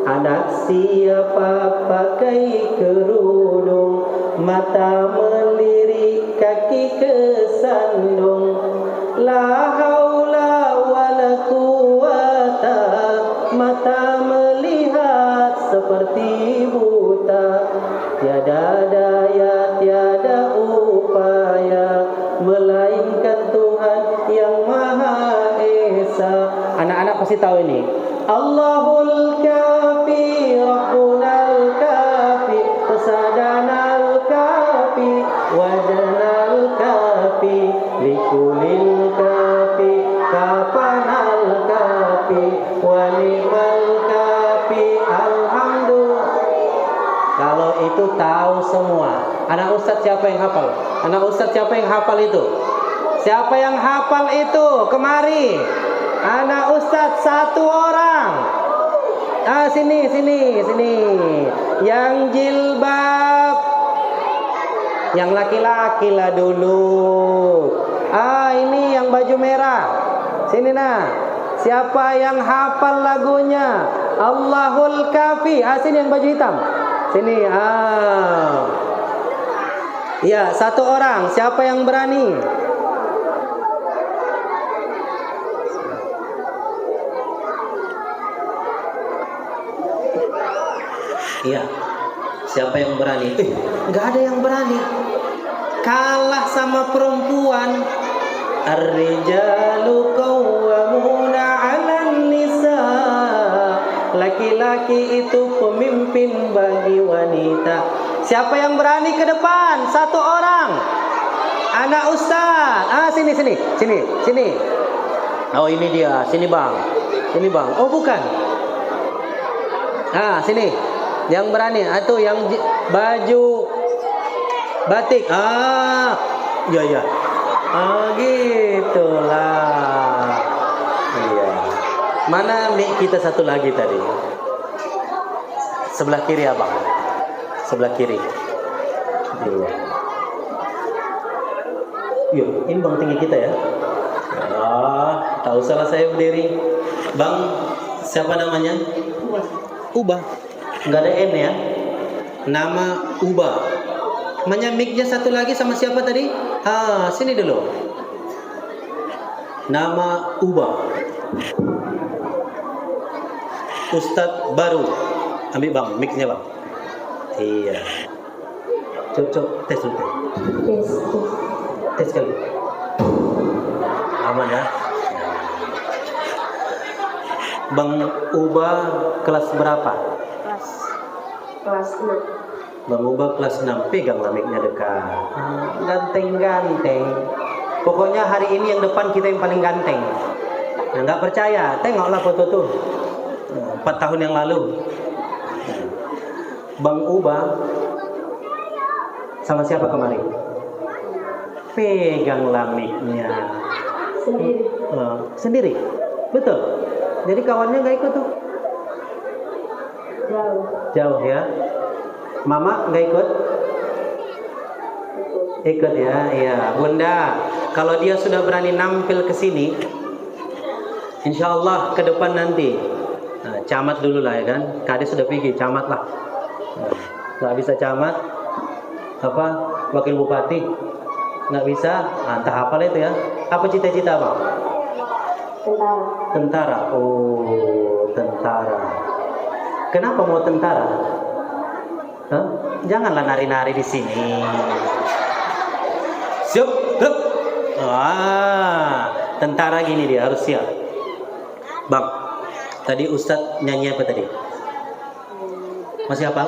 Anak siapa pakai kerudung, mata melirik, kaki kesandung. La haula wala quwata, mata melihat seperti buta. Tiada daya, tiada upaya, melainkan Tuhan yang Maha Esa. Anak-anak pasti tahu ini. Allahul Kafi, Rabbunal Kafi, Sadanal Kafi, Wajanal Kafi, Likulil Kafi, Kapanal Kafi, Wanimal Kafi, Alhamdulillah. Kalau itu tahu semua. Anak ustadz siapa yang hafal? Anak ustadz siapa yang hafal itu? Siapa yang hafal itu? Kemari. Anak ustadz satu orang. Sini. Yang jilbab. Yang laki-laki lah dulu. Ini yang baju merah. Sini nah. Siapa yang hafal lagunya? Allahul Kafi. Sini yang baju hitam. Sini. Ya, satu orang. Siapa yang berani? Iya. Siapa yang berani? Nggak ada yang berani. Kalah sama perempuan. Ar-rijalu qawwamuna 'alan nisa. Laki-laki itu pemimpin bagi wanita. Siapa yang berani ke depan? Satu orang. Anak ustaz. Sini. Oh, ini dia. Sini bang. Oh, bukan. Sini. Yang berani. Itu yang baju Batik. Ya ya. Gitulah. Iya. Mana mic kita satu lagi tadi? Sebelah kiri abang. Sebelah kiri. Iya. Yuk, ini bang tinggi kita ya. Tak usahlah saya berdiri. Bang, siapa namanya? Ubah. Enggak ada N ya. Nama Ubah. Namanya mic-nya satu lagi sama siapa tadi? Sini dulu. Nama Ubah. Ustadz baru. Ambil bang, mic-nya bang. Iya. Cocok tes dulu. Tes sekali. Aman ya. Bang Ubah kelas berapa? Kelas 6. Bang Ubah kelas 6. Peganglah mic-nya dekat. Ganteng-ganteng. Pokoknya hari ini yang depan kita yang paling ganteng. Nah, nggak percaya? Tengoklah foto tuh. 4 tahun yang lalu. Bang Ubah sama siapa kemarin? Peganglah mic-nya. Sendiri. Sendiri? Betul? Jadi kawannya nggak ikut tuh? Jauh. Jauh ya? Mama nggak ikut? Ikut ya? Iya. Bunda, kalau dia sudah berani nampil ke sini, insya Allah ke depan nanti, camat dulu lah ya kan? Kades sudah pergi, camat lah. Nggak bisa camat, wakil bupati, nggak bisa, entah apa itu ya. Apa cita-cita bang? Tentara. Oh, tentara. Kenapa mau tentara? Janganlah nari-nari di sini. Siap, siap. Tentara gini dia harus siap. Bang, tadi Ustadz nyanyi apa tadi? Masih hafal?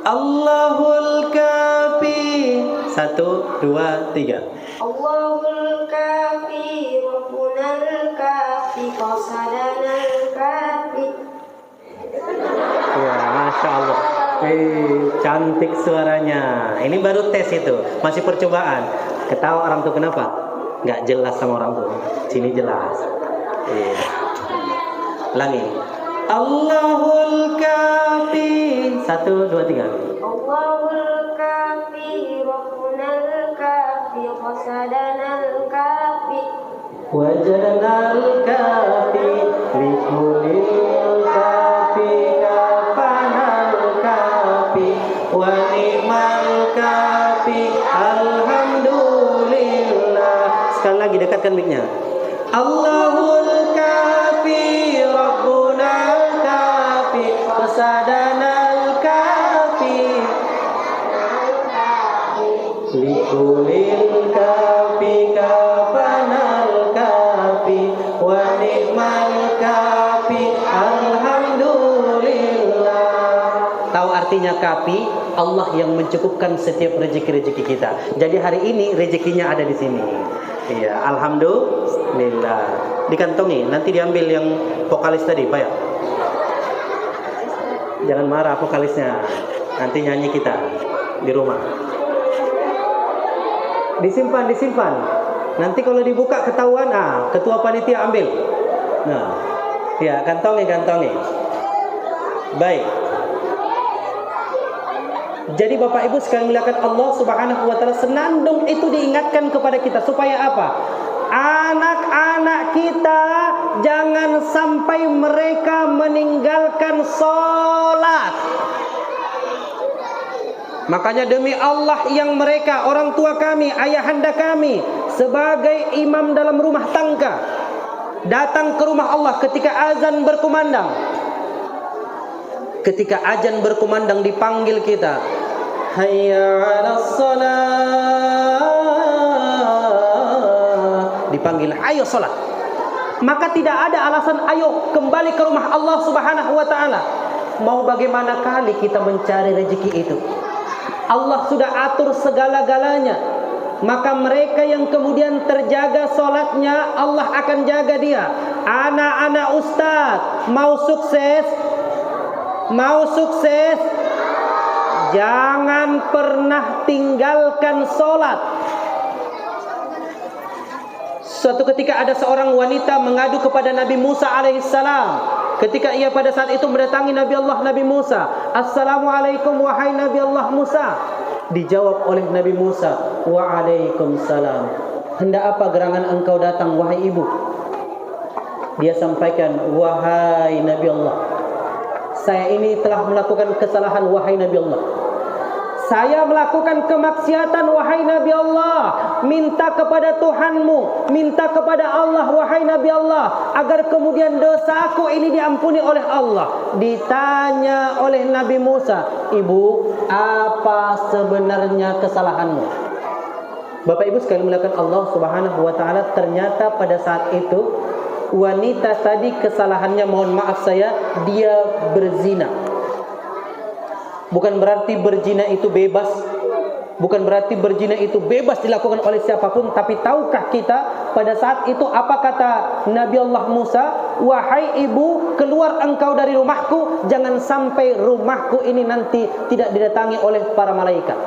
Allahul Kafi. 1, 2, 3. Allahul Kafi, Rabbunal Kafi, Qasadanal Kafi. Ya, Masya Allah. Cantik suaranya. Ini baru tes itu, masih percobaan. Ketawa orang tuh kenapa? Nggak jelas sama orang tuh. Sini jelas. Ulangi. Allahul Kafi. 1, 2, 3. Allahul Kafi, Rabbunal Kafi, Qasadanal Kafi. Wajadnal kafi likulil kafi kafanal kafi wa ni'mal kafi alhamdulillah. Sekali lagi dekatkan mic-nya. Allahul kafi rabbunal kafi qasadanal kafi likulil kafi kafanal kafi wa ni'mal kafi alhamdulillah. Tahu artinya kafi? Allah yang mencukupkan setiap rezeki-rezeki kita. Jadi hari ini rezekinya ada di sini. Iya, alhamdulillah. Dikantongi, nanti diambil yang vokalis tadi, Pak ya. Jangan marah vokalisnya. Nanti nyanyi kita di rumah. Disimpan. Nanti kalau dibuka ketahuan, ketua panitia ambil. Nah, ya kantongi. Baik. Jadi Bapak Ibu sekalian muliakan Allah Subhanahu wa taala, senandung itu diingatkan kepada kita supaya apa? Anak-anak kita jangan sampai mereka meninggalkan sholat. Makanya demi Allah yang mereka, orang tua kami, ayahanda kami, sebagai imam dalam rumah tangga, datang ke rumah Allah ketika azan berkumandang. Ketika azan berkumandang dipanggil kita, hayya 'alas shalah. Dipanggil, ayo salat. Maka tidak ada alasan ayo kembali ke rumah Allah Subhanahu wa taala. Mau bagaimana kali kita mencari rezeki itu? Allah sudah atur segala-galanya. Maka mereka yang kemudian terjaga sholatnya, Allah akan jaga dia. Anak-anak ustaz mau sukses, jangan pernah tinggalkan sholat. Suatu ketika ada seorang wanita mengadu kepada Nabi Musa alaihissalam. Ketika ia pada saat itu mendatangi Nabi Allah Nabi Musa, "Assalamualaikum wahai Nabi Allah Musa." Dijawab oleh Nabi Musa, "Waalaikumsalam. Hendak apa gerangan engkau datang wahai ibu?" Dia sampaikan, "Wahai Nabi Allah, saya ini telah melakukan kesalahan wahai Nabi Allah. Saya melakukan kemaksiatan wahai Nabi Allah. Minta kepada Tuhanmu, minta kepada Allah wahai Nabi Allah, agar kemudian dosaku ini diampuni oleh Allah." Ditanya oleh Nabi Musa, "Ibu, apa sebenarnya kesalahanmu?" Bapak Ibu sekalian mulakan Allah Subhanahu wa taala, ternyata pada saat itu wanita tadi kesalahannya, mohon maaf saya, dia berzina. Bukan berarti berzina itu bebas. Bukan berarti berzina itu bebas dilakukan oleh siapapun. Tapi tahukah kita pada saat itu apa kata Nabi Allah Musa? "Wahai ibu, keluar engkau dari rumahku. Jangan sampai rumahku ini nanti tidak didatangi oleh para malaikat."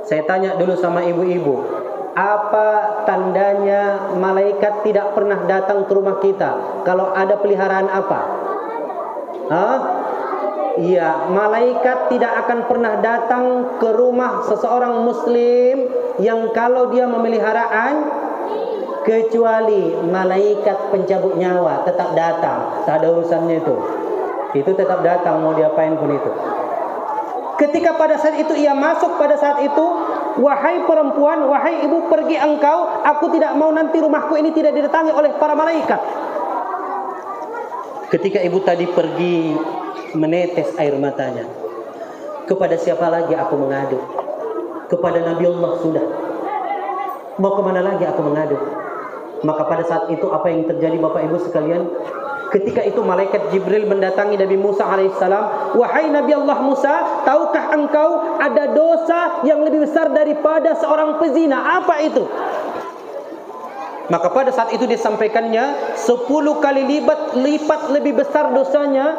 Saya tanya dulu sama ibu-ibu, apa tandanya malaikat tidak pernah datang ke rumah kita? Kalau ada peliharaan apa? Iya, malaikat tidak akan pernah datang ke rumah seseorang muslim yang kalau dia memeliharaan, kecuali malaikat pencabut nyawa tetap datang. Tak ada urusannya itu. Itu tetap datang, mau diapain pun itu. Ketika pada saat itu ia masuk pada saat itu, "Wahai perempuan, wahai ibu, pergi engkau. Aku tidak mau nanti rumahku ini tidak didatangi oleh para malaikat." Ketika ibu tadi pergi, menetes air matanya. Kepada siapa lagi aku mengadu? Kepada Nabi Allah sudah. Mau kemana lagi aku mengadu? Maka pada saat itu apa yang terjadi Bapak Ibu sekalian? Ketika itu malaikat Jibril mendatangi Nabi Musa alaihissalam. "Wahai Nabi Allah Musa, tahukah engkau ada dosa yang lebih besar daripada seorang pezina? Apa itu?" Maka pada saat itu disampaikannya 10 kali lipat lebih besar dosanya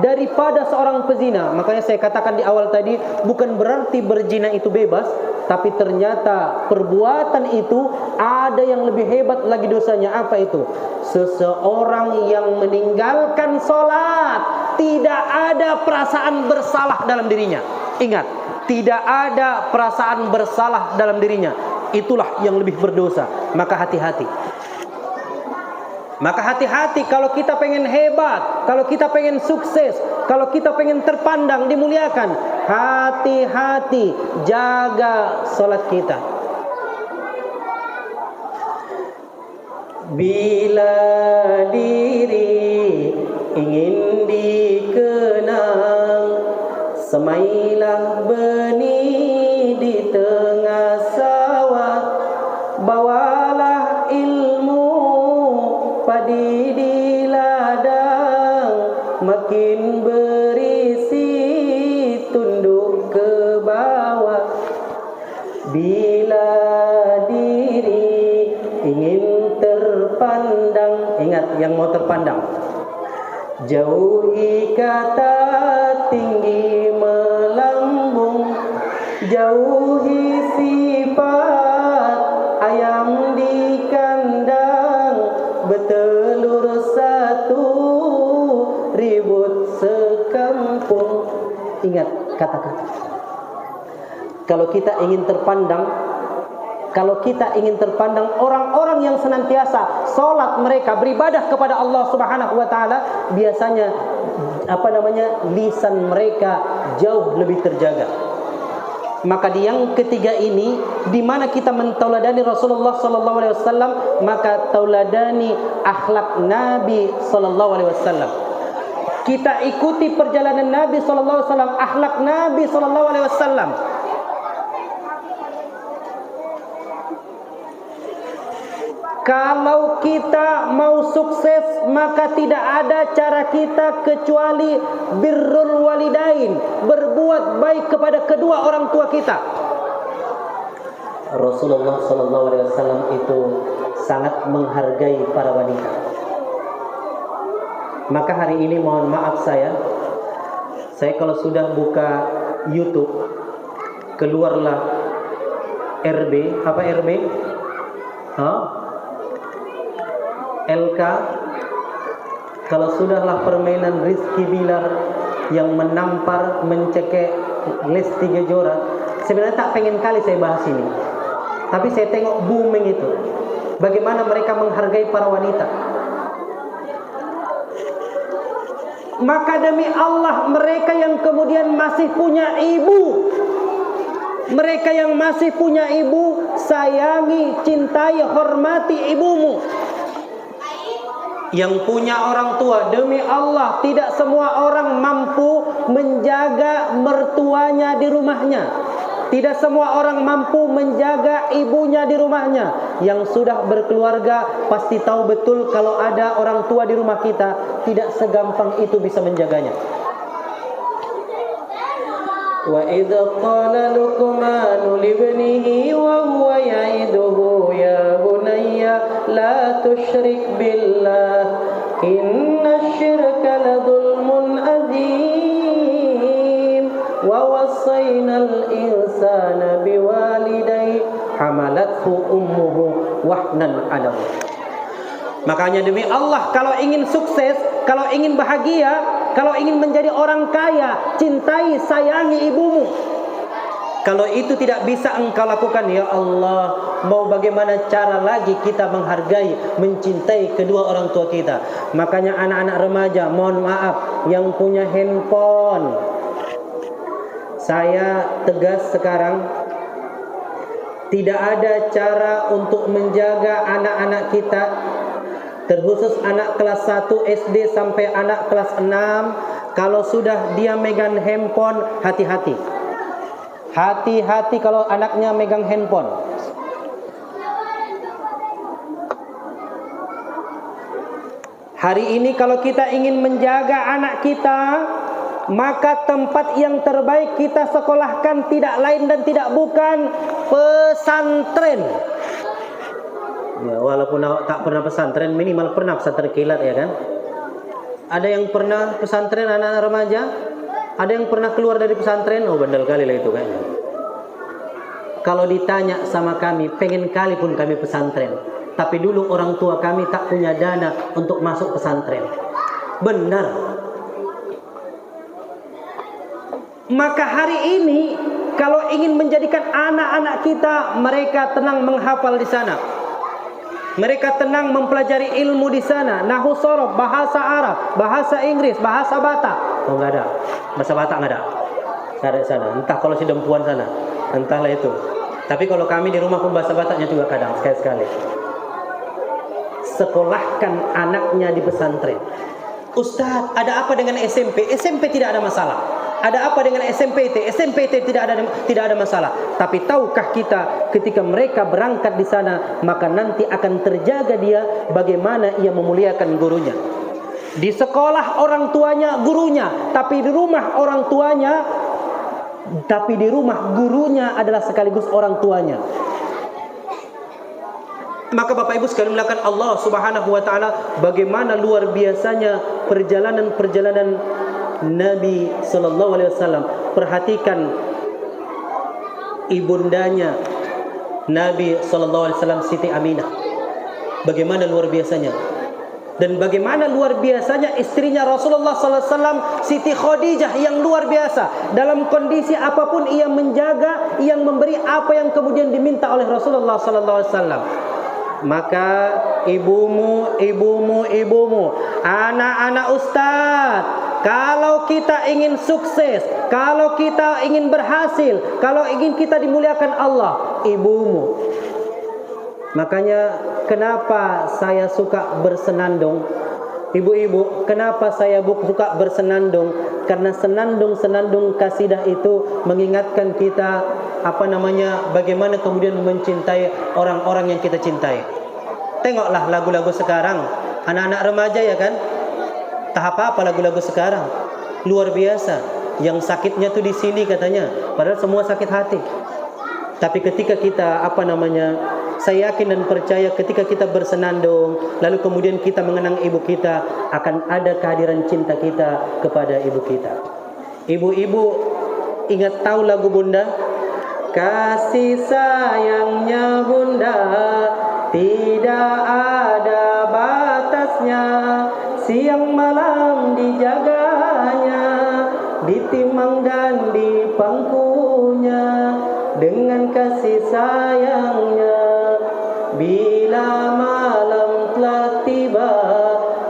daripada seorang pezina. Makanya saya katakan di awal tadi, bukan berarti berzina itu bebas, tapi ternyata perbuatan itu ada yang lebih hebat lagi dosanya. Apa itu? Seseorang yang meninggalkan sholat, tidak ada perasaan bersalah dalam dirinya. Ingat, tidak ada perasaan bersalah dalam dirinya. Itulah yang lebih berdosa. Maka hati-hati. Maka hati-hati kalau kita pengen hebat, kalau kita pengen sukses, kalau kita pengen terpandang, dimuliakan. Hati-hati, jaga sholat kita. Bila diri ingin dikenang, semailah benih di tengah sawah, bawalah ilmu padi di ladang, makin berisi tunduk ke bawah. Bila diri ingin terpandang, ingat yang mau terpandang, jauhi kata tinggi melambung, jauhi sifat ayam di kandang, bertelur satu ribut sekampung. Ingat kata-kata. Kalau kita ingin terpandang, orang-orang yang senantiasa sholat mereka beribadah kepada Allah Subhanahu wa taala, biasanya lisan mereka jauh lebih terjaga. Maka di yang ketiga ini, di mana kita mentauladani Rasulullah sallallahu alaihi wasallam, maka tauladani akhlak Nabi sallallahu alaihi wasallam. Kita ikuti perjalanan Nabi sallallahu alaihi wasallam, akhlak Nabi sallallahu alaihi wasallam. Kalau kita mau sukses, maka tidak ada cara kita kecuali birrul walidain, berbuat baik kepada kedua orang tua kita. Rasulullah SAW itu sangat menghargai para wanita. Maka hari ini mohon maaf Saya kalau sudah buka YouTube, keluarlah RB, apa RB? LK. Kalau sudahlah permainan Rizky Bilar yang menampar, mencekek Lesti Kejora, sebenarnya tak pengen kali saya bahas ini. Tapi saya tengok booming itu, bagaimana mereka menghargai para wanita. Maka demi Allah, mereka yang kemudian masih punya ibu, mereka yang masih punya ibu, sayangi, cintai, hormati ibumu. Yang punya orang tua, demi Allah, tidak semua orang mampu menjaga mertuanya di rumahnya. Tidak semua orang mampu menjaga ibunya di rumahnya. Yang sudah berkeluarga pasti tahu betul kalau ada orang tua di rumah kita, tidak segampang itu bisa menjaganya. Wa idza qala Luqman li ibnihi wa huwa ya'iduhu ya bunayya la tusyrik billah inna syirka la dhulmun adzim wa wasaynal insana biwalidayhi hamalathu ummuhu wahnan 'ala. Makanya demi Allah, kalau ingin sukses, kalau ingin bahagia, kalau ingin menjadi orang kaya, cintai, sayangi ibumu. Kalau itu tidak bisa engkau lakukan, ya Allah, mau bagaimana cara lagi kita menghargai, mencintai kedua orang tua kita. Makanya anak-anak remaja, mohon maaf, yang punya handphone, saya tegas sekarang, tidak ada cara untuk menjaga anak-anak kita, terkhusus anak kelas 1 SD sampai anak kelas 6. Kalau sudah dia megang handphone, hati-hati. Hati-hati kalau anaknya megang handphone. Hari ini kalau kita ingin menjaga anak kita, maka tempat yang terbaik kita sekolahkan tidak lain dan tidak bukan pesantren. Ya, walaupun tak pernah pesantren, minimal pernah pesantren kilat, ya kan? Ada yang pernah pesantren anak-anak remaja? Ada yang pernah keluar dari pesantren? Oh, bandel kali lah itu kayaknya. Kalau ditanya sama kami, pengen kali pun kami pesantren. Tapi dulu orang tua kami tak punya dana untuk masuk pesantren. Benar. Maka hari ini, kalau ingin menjadikan anak-anak kita, mereka tenang menghafal di sana. Mereka tenang mempelajari ilmu di sana, nahwu sorof, bahasa Arab, bahasa Inggris, bahasa Batak. Oh, enggak ada. Bahasa Batak enggak ada. Ada di sana. Entah kalau si dempuan sana, entahlah itu. Tapi kalau kami di rumah pun bahasa Bataknya juga kadang sekali-sekali. Sekolahkan anaknya di pesantren. Ustaz, ada apa dengan SMP? SMP tidak ada masalah. Ada apa dengan SMPT? SMPT tidak ada masalah. Tapi tahukah kita ketika mereka berangkat di sana, maka nanti akan terjaga dia bagaimana ia memuliakan gurunya. Di sekolah orang tuanya gurunya, tapi di rumah orang tuanya, tapi di rumah gurunya adalah sekaligus orang tuanya. Maka Bapak Ibu sekalian melakukan Allah Subhanahu wa taala, bagaimana luar biasanya perjalanan Nabi sallallahu alaihi wasallam. Perhatikan ibundanya Nabi sallallahu alaihi wasallam, Siti Aminah. Bagaimana luar biasanya. Dan bagaimana luar biasanya istrinya Rasulullah sallallahu alaihi wasallam, Siti Khadijah, yang luar biasa. Dalam kondisi apapun ia menjaga, yang memberi apa yang kemudian diminta oleh Rasulullah sallallahu alaihi wasallam. Maka ibumu, anak-anak ustaz, kalau kita ingin sukses, kalau kita ingin berhasil, kalau ingin kita dimuliakan Allah, ibumu. Makanya kenapa saya suka bersenandung? Ibu-ibu, kenapa saya suka bersenandung? Karena senandung-senandung kasidah itu mengingatkan kita bagaimana kemudian mencintai orang-orang yang kita cintai. Tengoklah lagu-lagu sekarang, anak-anak remaja, ya kan? Tahap apa lagu-lagu sekarang? Luar biasa. Yang sakitnya tuh di sini katanya, padahal semua sakit hati. Tapi ketika kita saya yakin dan percaya ketika kita bersenandung, lalu kemudian kita mengenang ibu kita, akan ada kehadiran cinta kita kepada ibu kita. Ibu-ibu ingat tahu lagu Bunda? Kasih sayangnya Bunda tidak ada batasnya, siang malam dijaganya, ditimang dan dipangkunya dengan kasih sayangnya. Bila malam telah tiba,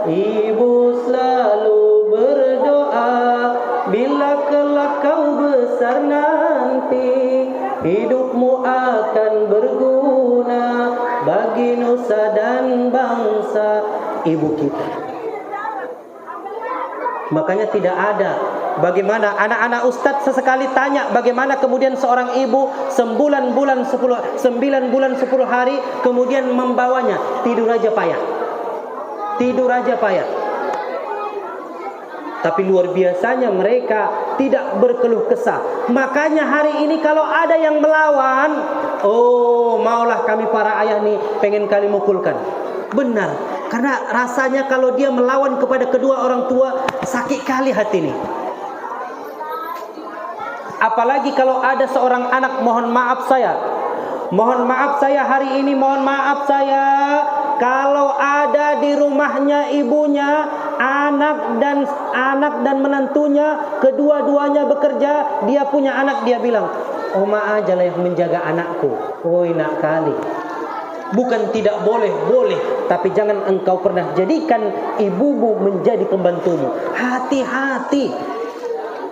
ibu selalu berdoa, bila kelak kau besar nanti, hidupmu akan berguna bagi nusa dan bangsa ibu kita. Makanya tidak ada bagaimana anak-anak ustadz sesekali tanya bagaimana kemudian seorang ibu 9 bulan 10 hari kemudian membawanya, tidur aja payah. Tapi luar biasanya mereka tidak berkeluh kesah. Makanya hari ini kalau ada yang melawan, oh maulah kami para ayah nih pengen kali mukulkan. Benar, karena rasanya kalau dia melawan kepada kedua orang tua, sakit kali hati nih. Apalagi kalau ada seorang anak, mohon maaf saya hari ini, mohon maaf saya, kalau ada di rumahnya ibunya, anak dan menantunya, kedua-duanya bekerja, dia punya anak, dia bilang, oma aja lah yang menjaga anakku. Woi nak kali. Bukan tidak boleh, tapi jangan engkau pernah jadikan ibumu menjadi pembantumu. Hati-hati.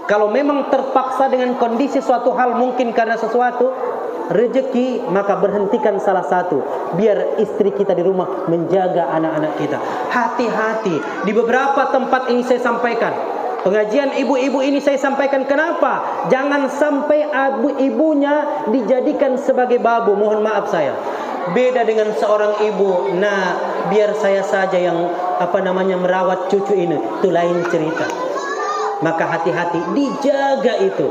Kalau memang terpaksa dengan kondisi suatu hal, mungkin karena sesuatu rezeki, maka berhentikan salah satu, biar istri kita di rumah menjaga anak-anak kita. Hati-hati. Di beberapa tempat ini saya sampaikan, pengajian ibu-ibu ini saya sampaikan, kenapa? Jangan sampai ibunya dijadikan sebagai babu. Mohon maaf saya. Beda dengan seorang ibu, nah biar saya saja yang merawat cucu ini, itu lain cerita. Maka hati-hati, dijaga itu.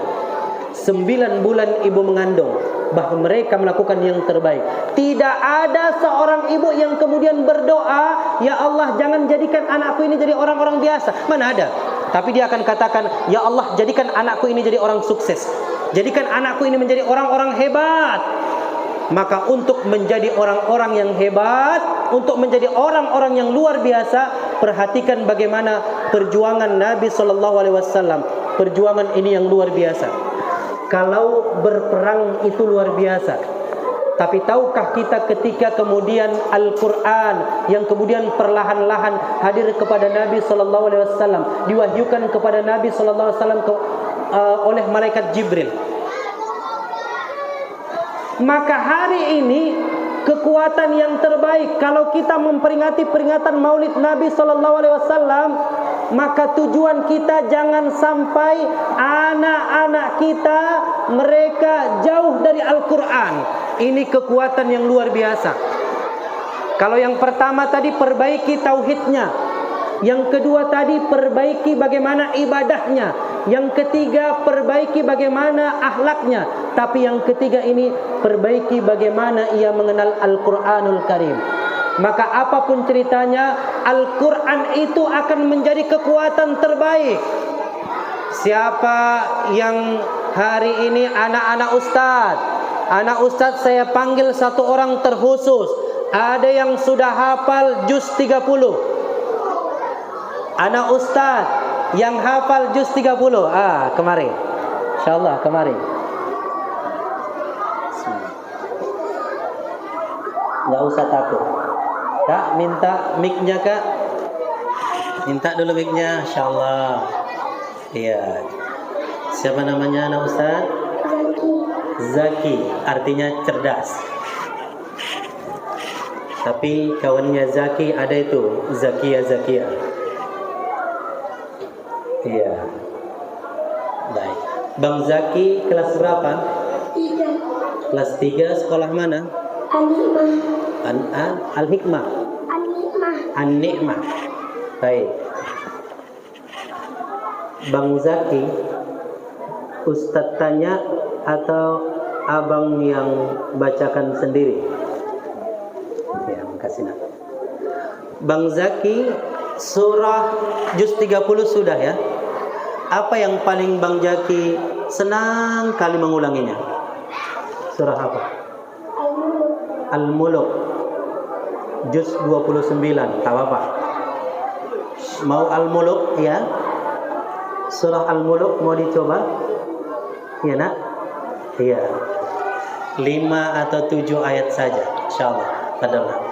9 bulan ibu mengandung, bahwa mereka melakukan yang terbaik. Tidak ada seorang ibu yang kemudian berdoa, ya Allah jangan jadikan anakku ini jadi orang-orang biasa. Mana ada? Tapi dia akan katakan, ya Allah jadikan anakku ini jadi orang sukses, jadikan anakku ini menjadi orang-orang hebat. Maka untuk menjadi orang-orang yang hebat, untuk menjadi orang-orang yang luar biasa, perhatikan bagaimana perjuangan Nabi SAW. Perjuangan ini yang luar biasa. Kalau berperang itu luar biasa, tapi tahukah kita ketika kemudian Al-Quran yang kemudian perlahan-lahan hadir kepada Nabi SAW, diwahyukan kepada Nabi SAW oleh malaikat Jibril. Maka hari ini kekuatan yang terbaik kalau kita memperingati peringatan Maulid Nabi SAW, maka tujuan kita jangan sampai anak-anak kita mereka jauh dari Al-Quran. Ini kekuatan yang luar biasa. Kalau yang pertama tadi perbaiki tauhidnya, yang kedua tadi perbaiki bagaimana ibadahnya, yang ketiga perbaiki bagaimana akhlaknya, tapi yang ketiga ini perbaiki bagaimana ia mengenal Al-Quranul Karim. Maka apapun ceritanya, Al-Quran itu akan menjadi kekuatan terbaik. Siapa yang hari ini anak-anak ustadz saya panggil satu orang terkhusus. Ada yang sudah hafal juz 30. Anak ustadz yang hafal juz 30. Kemarin. Insyaallah kemarin. Enggak usah takut. Kak, minta mic-nya, Kak. Minta dulu mic-nya, insyaallah. Iya. Siapa namanya anak ustadz? Zaki, artinya cerdas. Tapi kawannya Zaki ada itu, Zakia. Iya. Baik. Bang Zaki kelas berapa? 3. Kelas 3, sekolah mana? Al-Hikmah. An-Ni'mah. Baik. Bang Zaki, Ustadz tanya atau abang yang bacakan sendiri? Ya, makasih nak. Bang Zaki, surah juz 30 sudah ya? apa yang paling Bang Jaki senang kali mengulanginya? Surah apa? Al-Muluk. Juz 29. Tak apa-apa. Mau Al-Muluk ya? Surah Al-Muluk mau dicoba? Ya nak? Iya. 5 atau 7 ayat saja, insyaallah. Padahal.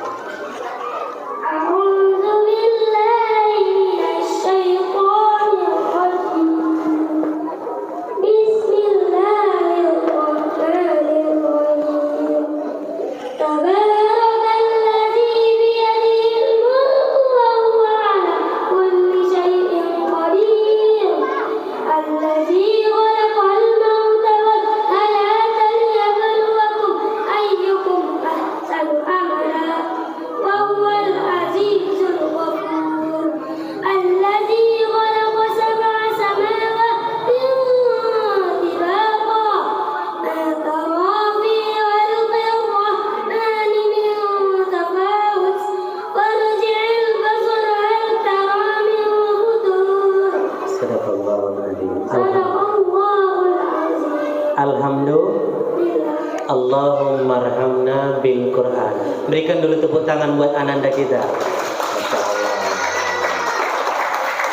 Allahumma arhamna bil Quran. Berikan dulu tepuk tangan buat ananda kita. Masya Allah.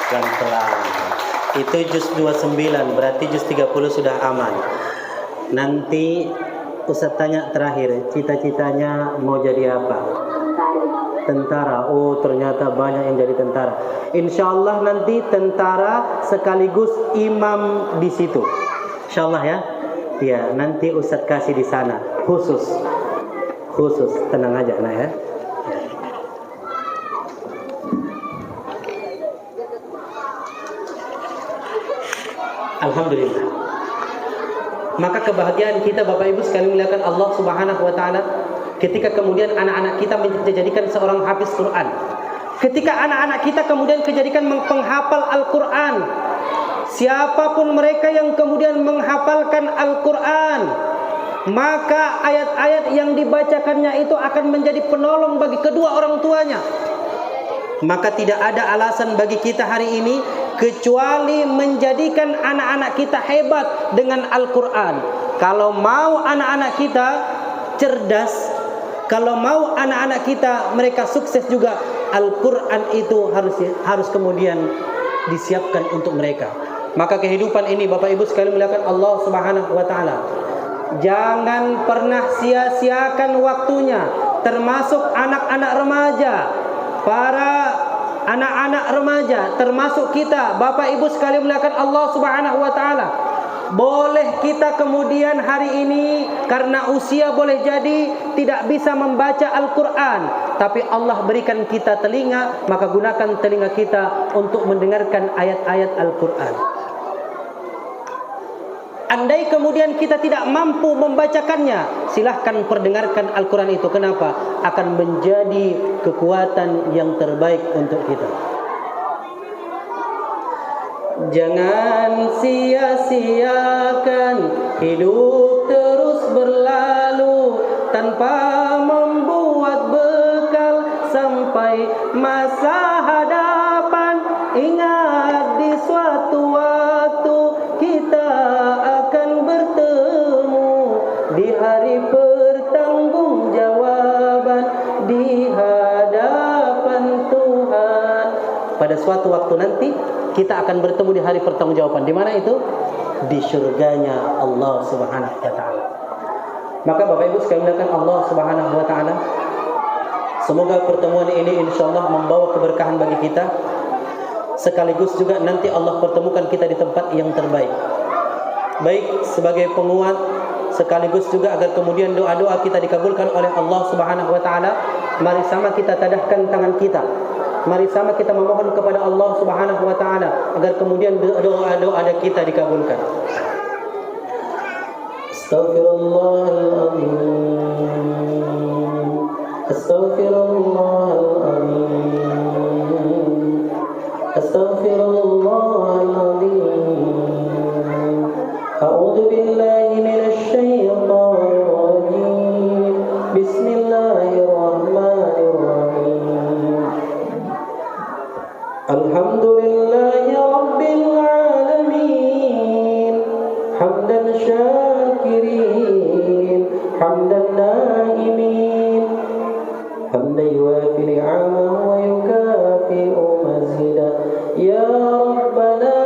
Pelan-pelan. Itu juz 29, berarti juz 30 sudah aman. Nanti Ustaz tanya terakhir, cita-citanya mau jadi apa? Tentara. Oh, ternyata banyak yang jadi tentara. Insya Allah nanti tentara sekaligus imam di situ. Insya Allah ya. Ya, nanti Ustaz kasih di sana khusus, tenang aja nah ya. Alhamdulillah. Maka kebahagiaan kita Bapak Ibu sekalian muliakan Allah Subhanahu wa taala ketika kemudian anak-anak kita menjadikan seorang hafiz Quran. Ketika anak-anak kita kemudian dijadikan penghafal Al-Quran. Siapapun mereka yang kemudian menghafalkan Al-Quran, maka ayat-ayat yang dibacakannya itu akan menjadi penolong bagi kedua orang tuanya. Maka tidak ada alasan bagi kita hari ini kecuali menjadikan anak-anak kita hebat dengan Al-Quran. Kalau mau anak-anak kita cerdas, kalau mau anak-anak kita mereka sukses juga, Al-Quran itu harus kemudian disiapkan untuk mereka. Maka kehidupan ini Bapak Ibu sekalian muliakan Allah Subhanahu wa taala, jangan pernah sia-siakan waktunya, termasuk anak-anak remaja, para anak-anak remaja, termasuk kita Bapak Ibu sekalian muliakan Allah Subhanahu wa taala. Boleh kita kemudian hari ini karena usia boleh jadi tidak bisa membaca Al-Quran, tapi Allah berikan kita telinga, maka gunakan telinga kita untuk mendengarkan ayat-ayat Al-Quran. Andai kemudian kita tidak mampu membacakannya, silahkan perdengarkan Al-Quran itu. Kenapa? Akan menjadi kekuatan yang terbaik untuk kita. Jangan sia-siakan hidup terus berlalu tanpa membuat bekal sampai masa hadapan. Ingat di suatu waktu kita akan bertemu di hari pertanggungjawaban di hadapan Tuhan. Pada suatu waktu nanti kita akan bertemu di hari pertanggungjawaban. Di mana itu? Di surganya Allah Subhanahu wa taala. Maka Bapak Ibu sekalian muliakan Allah Subhanahu wa taala, semoga pertemuan ini insyaallah membawa keberkahan bagi kita. Sekaligus juga nanti Allah pertemukan kita di tempat yang terbaik. Baik sebagai penguat, sekaligus juga agar kemudian doa-doa kita dikabulkan oleh Allah Subhanahu wa taala. Mari sama kita tadahkan tangan kita. Mari sama kita memohon kepada Allah Subhanahu wa taala agar kemudian doa-doa kita dikabulkan. Astaghfirullahaladzim. Astaghfirullahaladzim. Astaghfirullahaladzim. A'udzu billahi minasy syaithanir rajim. Bismillahirrahmanirrahim. Alhamdulillahi rabbil alamin. حمد النائمين حمدا يوافي نعمه ويكافئ مزيدا يا ربنا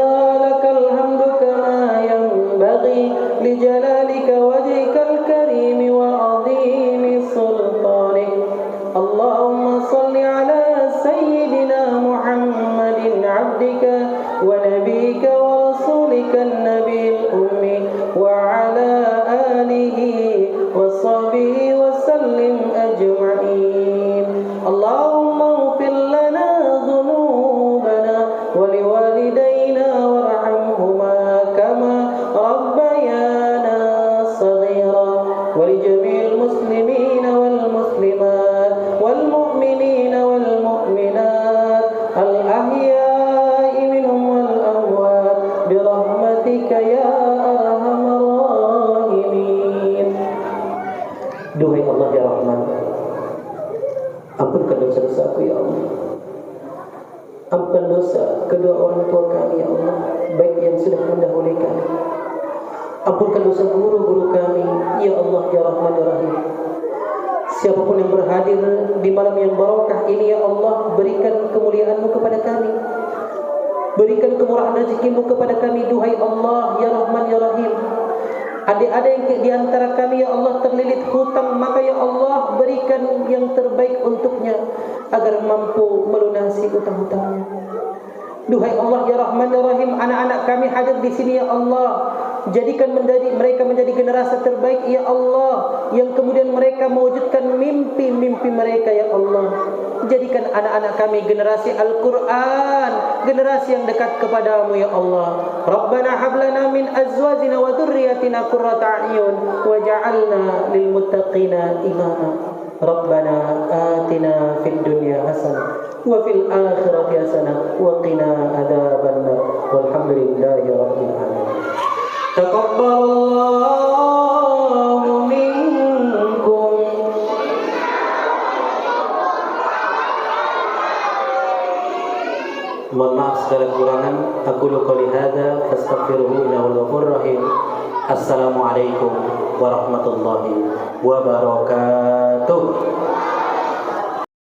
لك الحمد كما ينبغي لجلالك وجهك الكريم وعظيم سلطانك اللهم صل على سيدنا محمد عبدك ونبيك ورسولك النبي الأمي وعلى آله وصحبه وسلم أجمعين اللهم اغفر لنا ذنوبنا ولوالدينا وارحمهما كما ربيانا صغيرا ولجميع المسلمين والمسلمات والمؤمنين والمؤمنات الأحياء منهم والأموات برحمتك يا أرحم الراحمين. Duhai Allah ya Rahman, ampunkan dosa-dosaku ya Allah. Ampunkan dosa kedua orang tua kami ya Allah, baik yang sudah mendahului kami. Ampunkan dosa guru-guru kami ya Allah ya Rahman ya Rahim. Siapapun yang berhadir di malam yang barakah ini ya Allah, berikan kemuliaan-Mu kepada kami. Berikan kemurahan rezeki-Mu kepada kami duhai Allah ya Rahman ya Rahim. Adik-adik yang di antara kami ya Allah terlilit hutang, maka ya Allah berikan yang terbaik untuknya agar mampu melunasi hutang-hutangnya. Duhai Allah ya Rahman ya Rahim, anak-anak kami hadir di sini ya Allah, jadikan mereka menjadi generasi terbaik ya Allah, yang kemudian mereka mewujudkan mimpi-mimpi mereka ya Allah. Jadikan anak-anak kami generasi Al-Quran, generasi yang dekat kepadamu ya Allah. Rabbana hablana min azwajina wa dhurriyyatina qurrata a'yun waj'alna lil muttaqina imama. Rabbana atina fid dunya hasanah wa fil akhirati hasanah wa qina adzabannar. Walhamdulillahi rabbil alamin. Taqabbalallahu minkum. Mohon maaf segala kekurangan. Aku qouli hadza fastaghfiruhu innahu ghafurur rahim. Assalamualaikum warahmatullahi wabarakatuh.